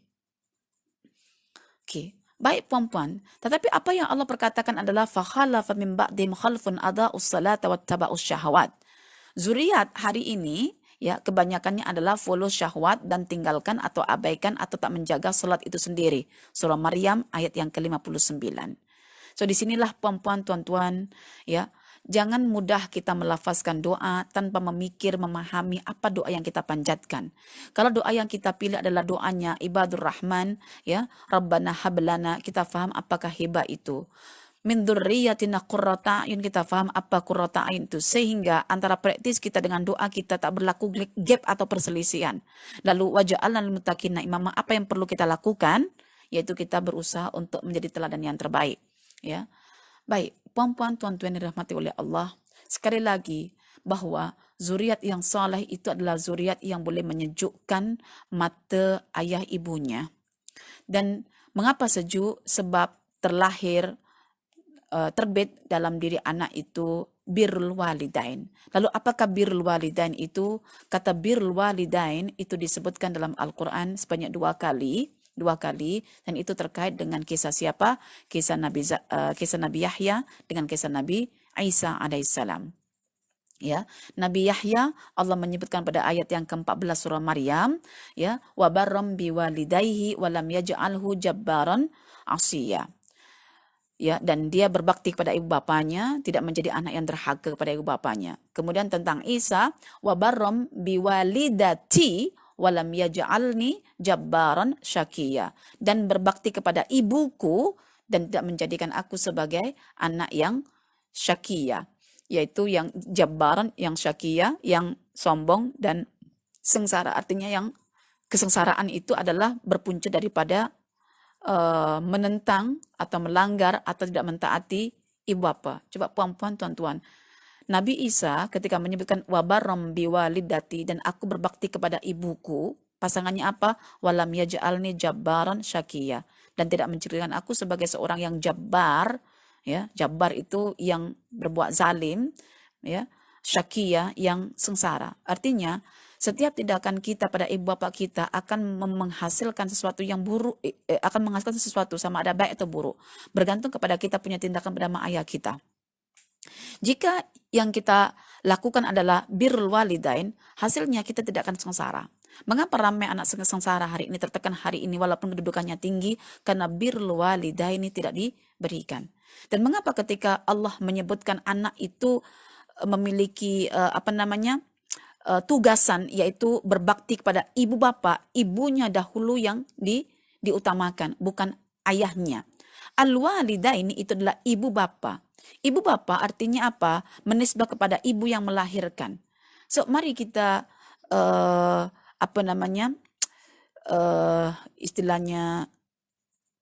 Oke, baik puan-puan. Tetapi apa yang Allah perkatakan adalah fakhalafa min ba'dihim khalfun adaa'us salata wattaba'us syahawat. Zuriat hari ini ya kebanyakannya adalah follow syahwat dan tinggalkan atau abaikan atau tak menjaga salat itu sendiri. Surah Maryam ayat yang ke-59. So disinilah puan-puan, tuan-tuan ya. Jangan mudah kita melafazkan doa tanpa memahami apa doa yang kita panjatkan. Kalau doa yang kita pilih adalah doanya ibadur rahman, ya, Rabbana hablana, kita faham apakah hibah itu. Min dzurriyyatina qurrata a'yun, kita faham apa qurrata a'yun itu. Sehingga antara praktis kita dengan doa kita tak berlaku gap atau perselisihan. Lalu waja'alna lil muttaqina imama, apa yang perlu kita lakukan? Yaitu kita berusaha untuk menjadi teladan yang terbaik. Ya. Baik, puan-puan, tuan-tuan yang dirahmati oleh Allah, sekali lagi bahwa zuriat yang saleh itu adalah zuriat yang boleh menyejukkan mata ayah ibunya. Dan mengapa sejuk? Sebab terbit dalam diri anak itu birrul walidain. Lalu apakah birrul walidain itu? Kata birrul walidain itu disebutkan dalam Al-Quran sebanyak dua kali, dan itu terkait dengan kisah siapa? Kisah Nabi Yahya dengan kisah Nabi Isa alaihissalam. Ya, Nabi Yahya Allah menyebutkan pada ayat yang ke-14 surah Maryam, ya, wa barram biwalidayhi wa lam yaj'alhu jabbaran asiya. Ya, dan dia berbakti kepada ibu bapanya, tidak menjadi anak yang derhaka kepada ibu bapanya. Kemudian tentang Isa, wa barram biwalidati walam yaj'alni jabbaran syakiya, dan berbakti kepada ibuku dan tidak menjadikan aku sebagai anak yang syakiya, yaitu yang jabbaran, yang syakiya, yang sombong dan sengsara, artinya yang kesengsaraan itu adalah berpunca daripada menentang atau melanggar atau tidak mentaati ibu bapa. Coba puan-puan, tuan-tuan. Nabi Isa ketika menyebutkan wabarram biwalidati, dan aku berbakti kepada ibuku, pasangannya apa? Walam yaj'alni jabbaran syakiya, dan tidak menjadikan aku sebagai seorang yang jabbar, ya. Jabbar itu yang berbuat zalim, ya. Syakiya yang sengsara. Artinya setiap tindakan kita pada ibu bapak kita akan menghasilkan sesuatu yang buruk, akan menghasilkan sesuatu sama ada baik atau buruk, bergantung kepada kita punya tindakan pada mak ayah kita. Jika yang kita lakukan adalah birrul walidain, hasilnya kita tidak akan sengsara. Mengapa ramai anak sengsara hari ini, tertekan hari ini walaupun kedudukannya tinggi? Karena birrul walidain tidak diberikan. Dan mengapa ketika Allah menyebutkan anak itu memiliki tugasan, yaitu berbakti kepada ibu bapak, ibunya dahulu yang diutamakan, bukan ayahnya. Al-walidaini itu adalah ibu bapa. Ibu bapa artinya apa? Menisbah kepada ibu yang melahirkan. So mari kita istilahnya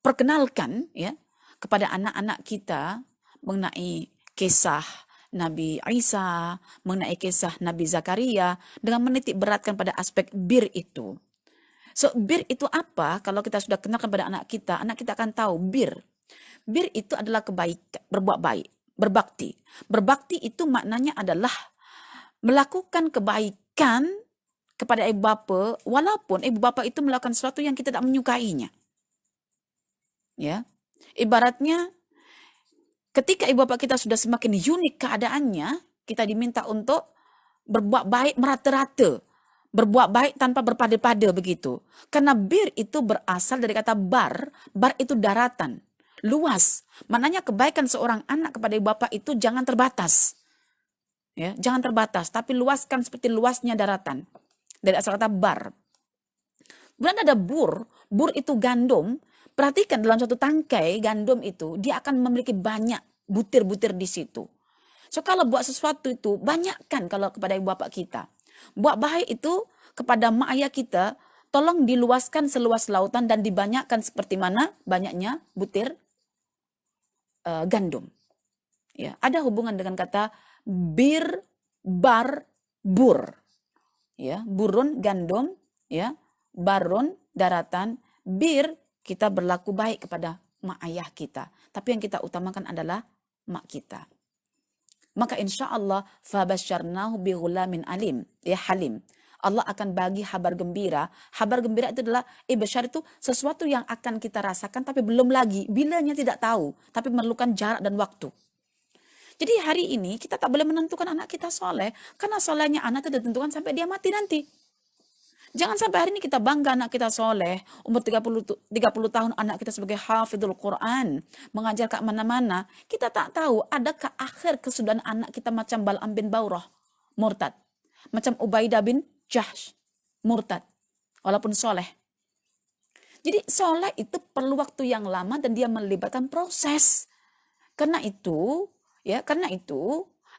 perkenalkan, ya, kepada anak-anak kita mengenai kisah Nabi Isa, mengenai kisah Nabi Zakaria, dengan menitik beratkan pada aspek bir itu. So, bir itu apa? Kalau kita sudah kenalkan pada anak kita akan tahu bir. Bir itu adalah kebaikan, berbuat baik, berbakti. Berbakti itu maknanya adalah melakukan kebaikan kepada ibu bapa, walaupun ibu bapa itu melakukan sesuatu yang kita tidak menyukainya. Ya. Ibaratnya ketika ibu bapak kita sudah semakin unik keadaannya, kita diminta untuk berbuat baik merata-rata. Berbuat baik tanpa berpada-pada begitu. Karena bir itu berasal dari kata bar. Bar itu daratan, luas. Maknanya kebaikan seorang anak kepada ibu bapak itu jangan terbatas. Ya, jangan terbatas, tapi luaskan seperti luasnya daratan. Dari asal kata bar. Kemudian ada bur. Bur itu gandum. Perhatikan dalam satu tangkai gandum itu, dia akan memiliki banyak butir-butir di situ. So kalau buat sesuatu itu, banyakkan kalau kepada ibu bapak kita. Buat baik itu kepada mak ayah kita, tolong diluaskan seluas lautan dan dibanyakkan seperti mana banyaknya butir gandum. Ya, ada hubungan dengan kata bir, bar, bur. Ya, burun gandum, ya, barun daratan, bir kita berlaku baik kepada mak ayah kita. Tapi yang kita utamakan adalah mak kita. Maka insya Allah fabasyarnahu bighulamin alim, ya halim. Allah akan bagi kabar gembira. Kabar gembira itu adalah ibasyar itu sesuatu yang akan kita rasakan tapi belum lagi, bilanya tidak tahu, tapi memerlukan jarak dan waktu. Jadi hari ini kita tak boleh menentukan anak kita soleh, karena solehnya anak itu ditentukan sampai dia mati nanti. Jangan sampai hari ini kita bangga anak kita soleh, umur 30 tahun anak kita sebagai hafidhul Quran, mengajar ke mana-mana. Kita tak tahu adakah akhir kesudahan anak kita macam Bal'am bin Baurah, murtad. Macam Ubaidah bin Jahsh, murtad. Walaupun soleh. Jadi soleh itu perlu waktu yang lama dan dia melibatkan proses. Karena itu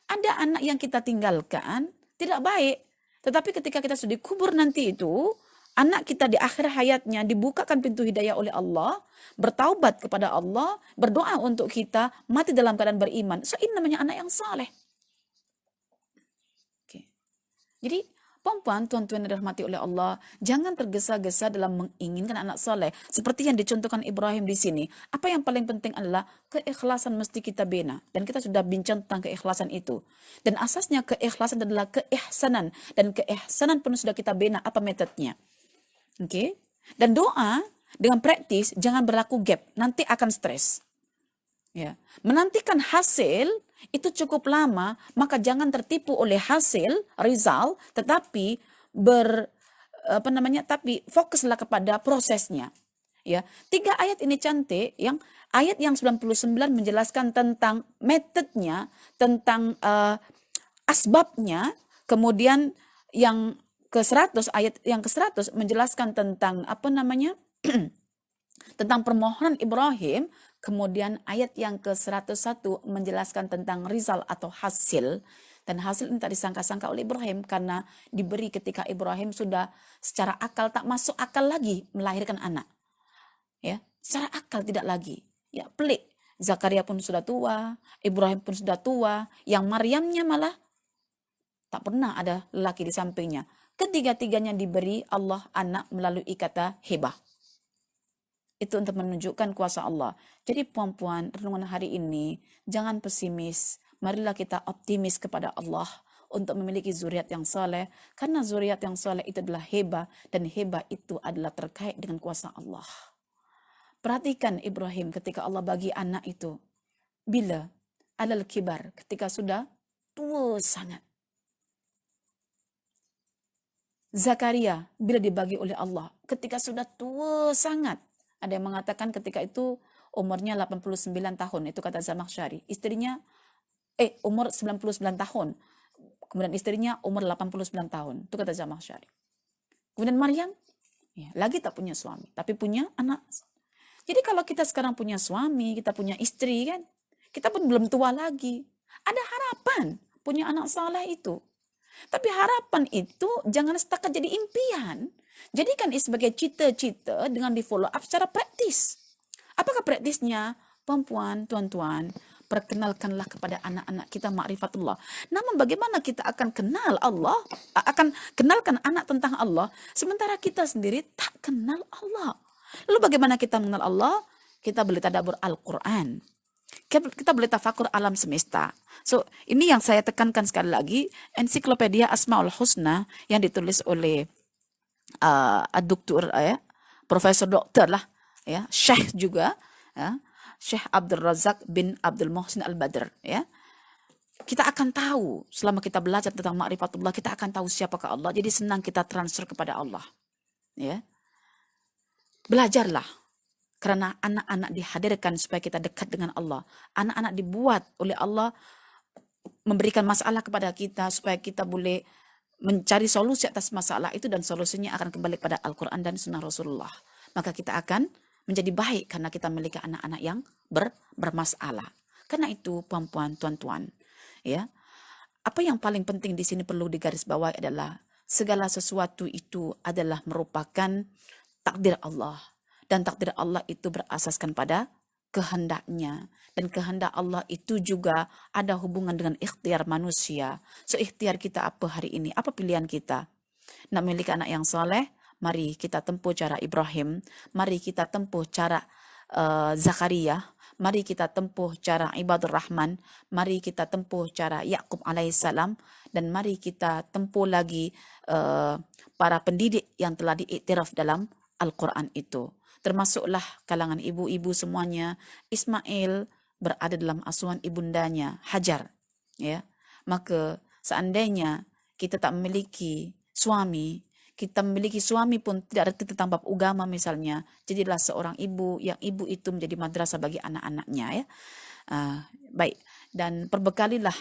ada anak yang kita tinggalkan tidak baik. Tetapi ketika kita sudah dikubur nanti itu, anak kita di akhir hayatnya dibukakan pintu hidayah oleh Allah, bertaubat kepada Allah, berdoa untuk kita, mati dalam keadaan beriman. So ini namanya anak yang saleh. Oke. Jadi perempuan, tuan-tuan yang dirahmati oleh Allah, jangan tergesa-gesa dalam menginginkan anak soleh. Seperti yang dicontohkan Ibrahim di sini. Apa yang paling penting adalah keikhlasan mesti kita bina. Dan kita sudah bincang tentang keikhlasan itu. Dan asasnya keikhlasan adalah keihsanan. Dan keihsanan pun sudah kita bina apa metodenya. Oke? Dan doa dengan praktis jangan berlaku gap. Nanti akan stres. Ya. Menantikan hasil itu cukup lama, maka jangan tertipu oleh hasil, result, tetapi tapi fokuslah kepada prosesnya. Ya, 3 ayat ini cantik, yang ayat yang 99 menjelaskan tentang metodenya, tentang asbabnya, kemudian yang ke-100 ayat yang ke-100 menjelaskan tentang tentang permohonan Ibrahim. Kemudian ayat yang ke-101 menjelaskan tentang rizal atau hasil. Dan hasil ini tak disangka-sangka oleh Ibrahim karena diberi ketika Ibrahim sudah secara akal tak masuk akal lagi melahirkan anak. Ya, secara akal tidak lagi. Ya, pelik. Zakaria pun sudah tua, Ibrahim pun sudah tua, yang Maryamnya malah tak pernah ada lelaki di sampingnya. Ketiga-tiganya diberi Allah anak melalui kata hibah. Itu untuk menunjukkan kuasa Allah. Jadi puan-puan, renungan hari ini, jangan pesimis. Marilah kita optimis kepada Allah untuk memiliki zuriat yang saleh. Karena zuriat yang saleh itu adalah hibah. Dan hibah itu adalah terkait dengan kuasa Allah. Perhatikan Ibrahim ketika Allah bagi anak itu. Bila alal kibar, ketika sudah tua sangat. Zakaria bila dibagi oleh Allah ketika sudah tua sangat. Ada yang mengatakan ketika itu umurnya 89 tahun, itu kata Zamakhsyari. Istrinya umur 99 tahun. Kemudian istrinya umur 89 tahun, itu kata Zamakhsyari. Kemudian Maryam ya, lagi tak punya suami, tapi punya anak. Jadi kalau kita sekarang punya suami, kita punya istri kan, kita pun belum tua lagi. Ada harapan punya anak saleh itu. Tapi harapan itu jangan setakat jadi impian. Jadikan sebagai cita-cita dengan di follow up secara praktis. Apakah praktisnya? Perempuan, tuan-tuan, perkenalkanlah kepada anak-anak kita ma'rifatullah. Namun bagaimana kita akan kenal Allah, akan kenalkan anak tentang Allah, sementara kita sendiri tak kenal Allah. Lalu bagaimana kita mengenal Allah? Kita boleh tadabbur Al-Quran. Kita boleh tafakur alam semesta. So, ini yang saya tekankan sekali lagi, ensiklopedia Asmaul Husna yang ditulis oleh doktor profesor doktor lah, ya, syekh juga, ya, Syekh Abdul Razak bin Abdul Muhsin Al-Badr, ya. Kita akan tahu selama kita belajar tentang ma'rifatullah, kita akan tahu siapakah Allah. Jadi senang kita transfer kepada Allah, ya. Belajarlah. Karena anak-anak dihadirkan supaya kita dekat dengan Allah. Anak-anak dibuat oleh Allah memberikan masalah kepada kita supaya kita boleh mencari solusi atas masalah itu, dan solusinya akan kembali pada Al-Quran dan Sunnah Rasulullah. Maka kita akan menjadi baik karena kita memiliki anak-anak yang bermasalah. Karena itu, puan-puan, tuan-tuan, ya, apa yang paling penting di sini perlu digarisbawahi adalah segala sesuatu itu adalah merupakan takdir Allah. Dan takdir Allah itu berasaskan pada kehendaknya. Dan kehendak Allah itu juga ada hubungan dengan ikhtiar manusia. So, ikhtiar kita apa hari ini? Apa pilihan kita? Nak memiliki anak yang soleh? Mari kita tempuh cara Ibrahim. Mari kita tempuh cara Zakaria. Mari kita tempuh cara Ibadur Rahman. Mari kita tempuh cara Yakub alaihissalam. Dan mari kita tempuh lagi para pendidik yang telah diiktiraf dalam Al-Quran itu. Termasuklah kalangan ibu-ibu semuanya. Ismail berada dalam asuhan ibundanya Hajar, ya. Maka seandainya kita tak memiliki suami, kita memiliki suami pun tidak ada tentang bab agama misalnya, jadilah seorang ibu yang ibu itu menjadi madrasah bagi anak-anaknya, ya. Baik, dan perbekalilah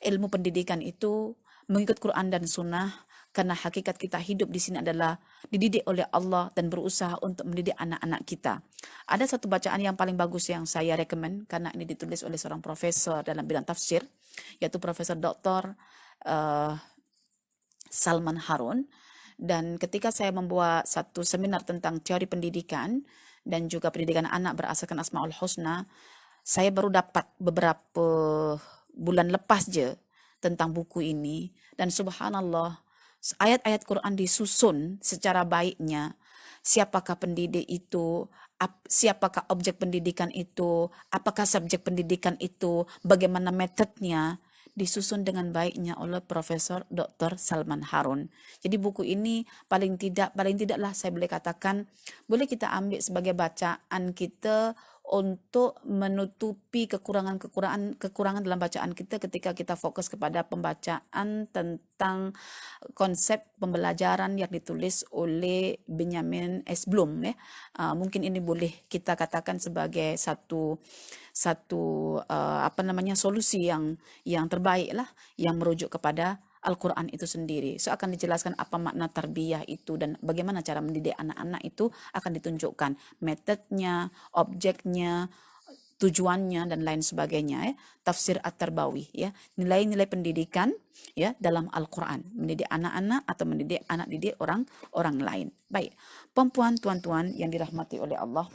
ilmu pendidikan itu mengikut Quran dan Sunnah. Karena hakikat kita hidup di sini adalah dididik oleh Allah dan berusaha untuk mendidik anak-anak kita. Ada satu bacaan yang paling bagus yang saya rekomen karena ini ditulis oleh seorang profesor dalam bidang tafsir, yaitu Profesor Dr. Salman Harun. Dan ketika saya membuat satu seminar tentang teori pendidikan dan juga pendidikan anak berasaskan Asmaul Husna, saya baru dapat beberapa bulan lepas je tentang buku ini. Dan subhanallah, ayat-ayat Quran disusun secara baiknya. Siapakah pendidik itu, siapakah objek pendidikan itu, apakah subjek pendidikan itu, bagaimana metodenya, disusun dengan baiknya oleh Profesor Dr. Salman Harun. Jadi buku ini paling tidaklah saya boleh katakan boleh kita ambil sebagai bacaan kita untuk menutupi kekurangan dalam bacaan kita ketika kita fokus kepada pembacaan tentang konsep pembelajaran yang ditulis oleh Benjamin S. Bloom, ya. Mungkin ini boleh kita katakan sebagai satu solusi yang terbaik lah, yang merujuk kepada Al-Quran itu sendiri. So, akan dijelaskan apa makna tarbiyah itu dan bagaimana cara mendidik anak-anak itu akan ditunjukkan metodenya, objeknya, tujuannya dan lain sebagainya, ya. Tafsir At-Tarbawi, ya, nilai-nilai pendidikan, ya, dalam Al-Quran, mendidik anak-anak atau mendidik anak didik orang lain. Baik, perempuan, tuan-tuan yang dirahmati oleh Allah,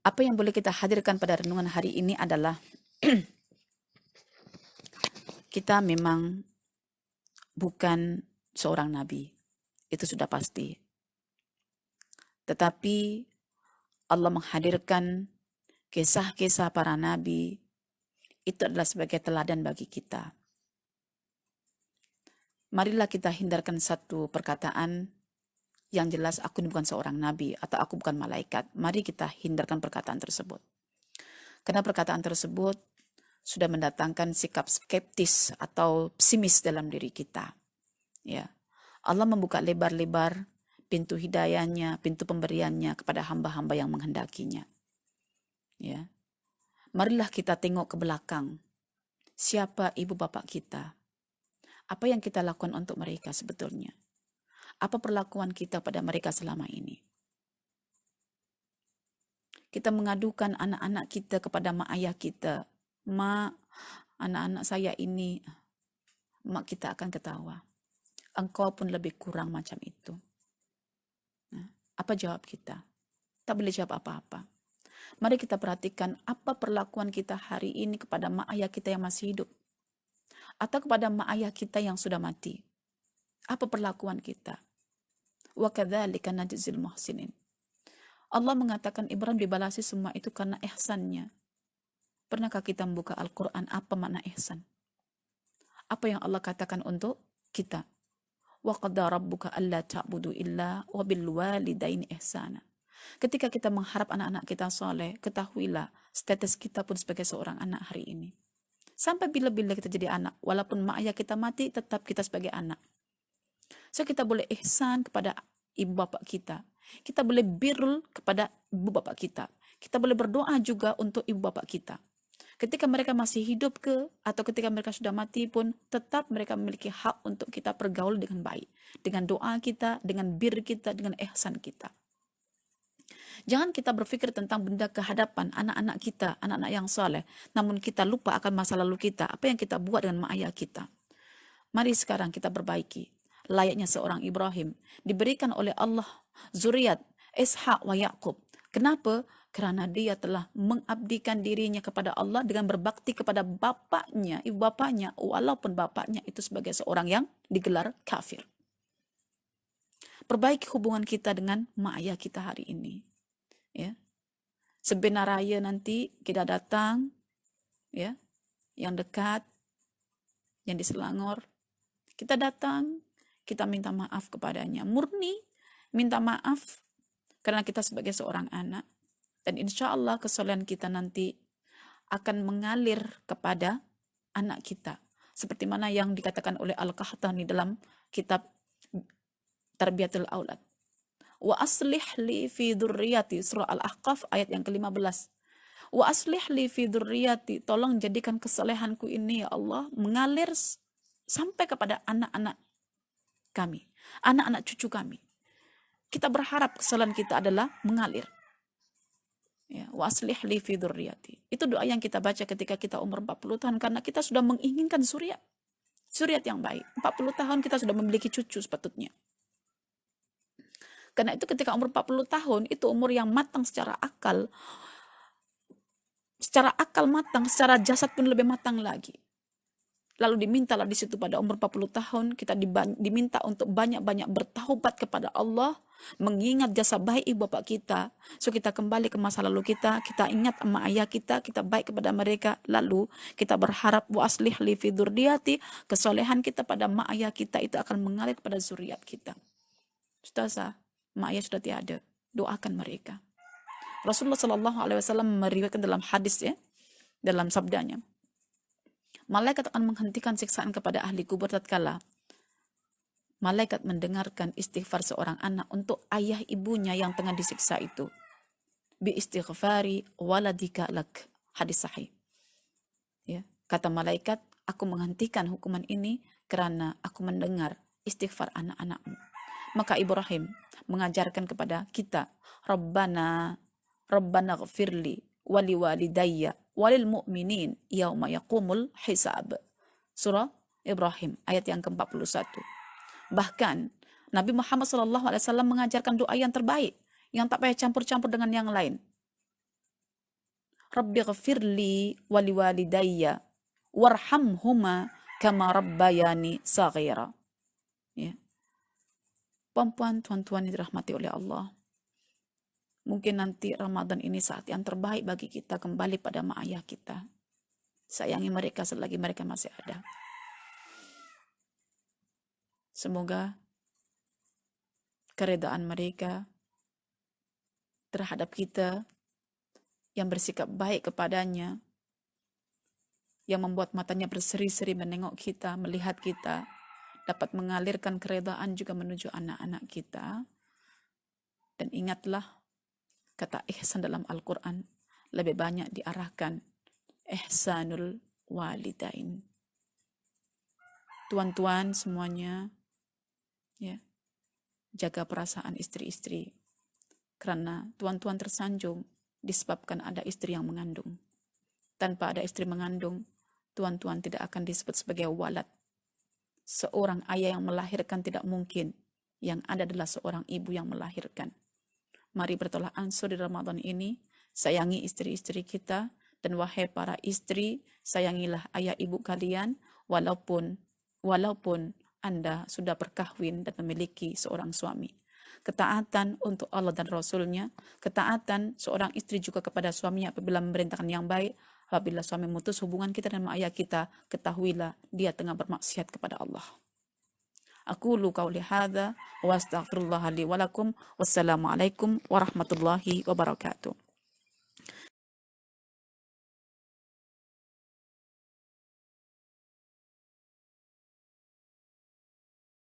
apa yang boleh kita hadirkan pada renungan hari ini adalah kita memang bukan seorang nabi, itu sudah pasti. Tetapi Allah menghadirkan kisah-kisah para nabi, itu adalah sebagai teladan bagi kita. Marilah kita hindarkan satu perkataan yang jelas, aku ini bukan seorang nabi atau aku bukan malaikat. Mari kita hindarkan perkataan tersebut. Karena perkataan tersebut sudah mendatangkan sikap skeptis atau pesimis dalam diri kita. Ya. Allah membuka lebar-lebar pintu hidayahnya, pintu pemberiannya kepada hamba-hamba yang menghendakinya. Ya. Marilah kita tengok ke belakang. Siapa ibu bapak kita? Apa yang kita lakukan untuk mereka sebetulnya? Apa perlakuan kita pada mereka selama ini? Kita mengadukan anak-anak kita kepada mak ayah kita. Mak, anak-anak saya ini. Mak kita akan ketawa. Engkau pun lebih kurang macam itu. Nah, apa jawab kita? Tak boleh jawab apa-apa. Mari kita perhatikan apa perlakuan kita hari ini kepada mak ayah kita yang masih hidup. Atau kepada mak ayah kita yang sudah mati. Apa perlakuan kita? Wa kadzalika najzil muhsinin. Allah mengatakan Ibrahim dibalasi semua itu karena ihsannya. Pernahkah kita membuka Al-Quran apa makna ihsan? Apa yang Allah katakan untuk kita? Wa qada rabbuka alla ta'budu illa wa bil walidaini ihsana. Ketika kita mengharap anak-anak kita soleh, ketahuilah status kita pun sebagai seorang anak hari ini. Sampai bila-bila kita jadi anak, walaupun mak ayah kita mati, tetap kita sebagai anak. So kita boleh ihsan kepada ibu bapak kita. Kita boleh birrul kepada ibu bapak kita. Kita boleh berdoa juga untuk ibu bapak kita. Ketika mereka masih hidup atau ketika mereka sudah mati pun, tetap mereka memiliki hak untuk kita pergaul dengan baik. Dengan doa kita, dengan bir kita, dengan ihsan kita. Jangan kita berpikir tentang benda kehadapan anak-anak kita, anak-anak yang soleh. Namun kita lupa akan masa lalu kita. Apa yang kita buat dengan mak ayah kita. Mari sekarang kita perbaiki. Layaknya seorang Ibrahim. Diberikan oleh Allah zuriat Ishak wa Yaqub. Kenapa? Karena dia telah mengabdikan dirinya kepada Allah dengan berbakti kepada bapaknya, ibu bapaknya. Walaupun bapaknya itu sebagai seorang yang digelar kafir. Perbaiki hubungan kita dengan mak ayah kita hari ini. Ya, sebenar raya nanti kita datang, ya, yang dekat, yang di Selangor, kita datang, kita minta maaf kepadanya, murni minta maaf karena kita sebagai seorang anak, dan insya Allah kesolehan kita nanti akan mengalir kepada anak kita, seperti mana yang dikatakan oleh Al-Qahtani dalam kitab Tarbiyatul Aulad. Wa aslih li fi dzurriyyati, surah Al-Ahqaf ayat yang ke-15. Wa aslih li fi dzurriyyati, tolong jadikan kesalehanku ini ya Allah mengalir sampai kepada anak-anak kami, anak-anak cucu kami. Kita berharap kesalahan kita adalah mengalir. Ya, wa aslih li fi dzurriyyati. Itu doa yang kita baca ketika kita umur 40 tahun karena kita sudah menginginkan zuriat yang baik. 40 tahun kita sudah memiliki cucu sepatutnya. Karena itu ketika umur 40 tahun, itu umur yang matang secara akal. Secara akal matang, secara jasad pun lebih matang lagi. Lalu dimintalah di situ pada umur 40 tahun, kita diminta untuk banyak-banyak bertaubat kepada Allah, mengingat jasa baik ibu bapak kita. So kita kembali ke masa lalu kita ingat emak ayah kita baik kepada mereka. Lalu kita berharap wa aslih li fi dzurriyyati, kesolehan kita pada emak ayah kita itu akan mengalir kepada zuriat kita. Ustazah, mak ayah sudah tiada, doakan mereka. Rasulullah Shallallahu Alaihi Wasallam meriwayatkan dalam hadis, ya, dalam sabdanya, malaikat akan menghentikan siksaan kepada ahli kubur tatkala malaikat mendengarkan istighfar seorang anak untuk ayah ibunya yang tengah disiksa itu. Bi istighfari waladika lak, hadis sahih. Ya, kata malaikat, aku menghentikan hukuman ini karena aku mendengar istighfar anak-anakmu. Maka Ibrahim mengajarkan kepada kita, Rabbana Rabbana ghfirli wali walidayya walil mu'minin yauma yaqumul hisab. Surah Ibrahim ayat yang ke-41. Bahkan Nabi Muhammad SAW mengajarkan doa yang terbaik, yang tak payah campur-campur dengan yang lain. Rabbi ghafirli wali walidayya warhamhuma kama rabbayani saghira. Ya. Puan-puan, tuan-tuan yang dirahmati oleh Allah. Mungkin nanti Ramadan ini saat yang terbaik bagi kita kembali pada mak ayah kita. Sayangi mereka selagi mereka masih ada. Semoga keredaan mereka terhadap kita yang bersikap baik kepadanya, yang membuat matanya berseri-seri menengok kita, melihat kita, dapat mengalirkan keredaan juga menuju anak-anak kita. Dan ingatlah, kata ihsan dalam Al-Quran lebih banyak diarahkan ihsanul walidain. Tuan-tuan semuanya, ya, jaga perasaan istri-istri, karena tuan-tuan tersanjung disebabkan ada istri yang mengandung. Tanpa ada istri mengandung, tuan-tuan tidak akan disebut sebagai walad. Seorang ayah yang melahirkan tidak mungkin, yang ada adalah seorang ibu yang melahirkan. Mari bertolak ansur di Ramadan ini, sayangi istri-istri kita, dan wahai para istri, sayangilah ayah ibu kalian, walaupun Anda sudah berkahwin dan memiliki seorang suami. Ketaatan untuk Allah dan Rasulnya, ketaatan seorang istri juga kepada suaminya apabila memerintahkan yang baik. Apabila suami memutus hubungan kita dengan ayah kita, ketahuilah dia tengah bermaksiat kepada Allah. Aqulu qauli hadza wa astaghfirullah li wa lakum. Wassalamualaikum warahmatullahi wabarakatuh.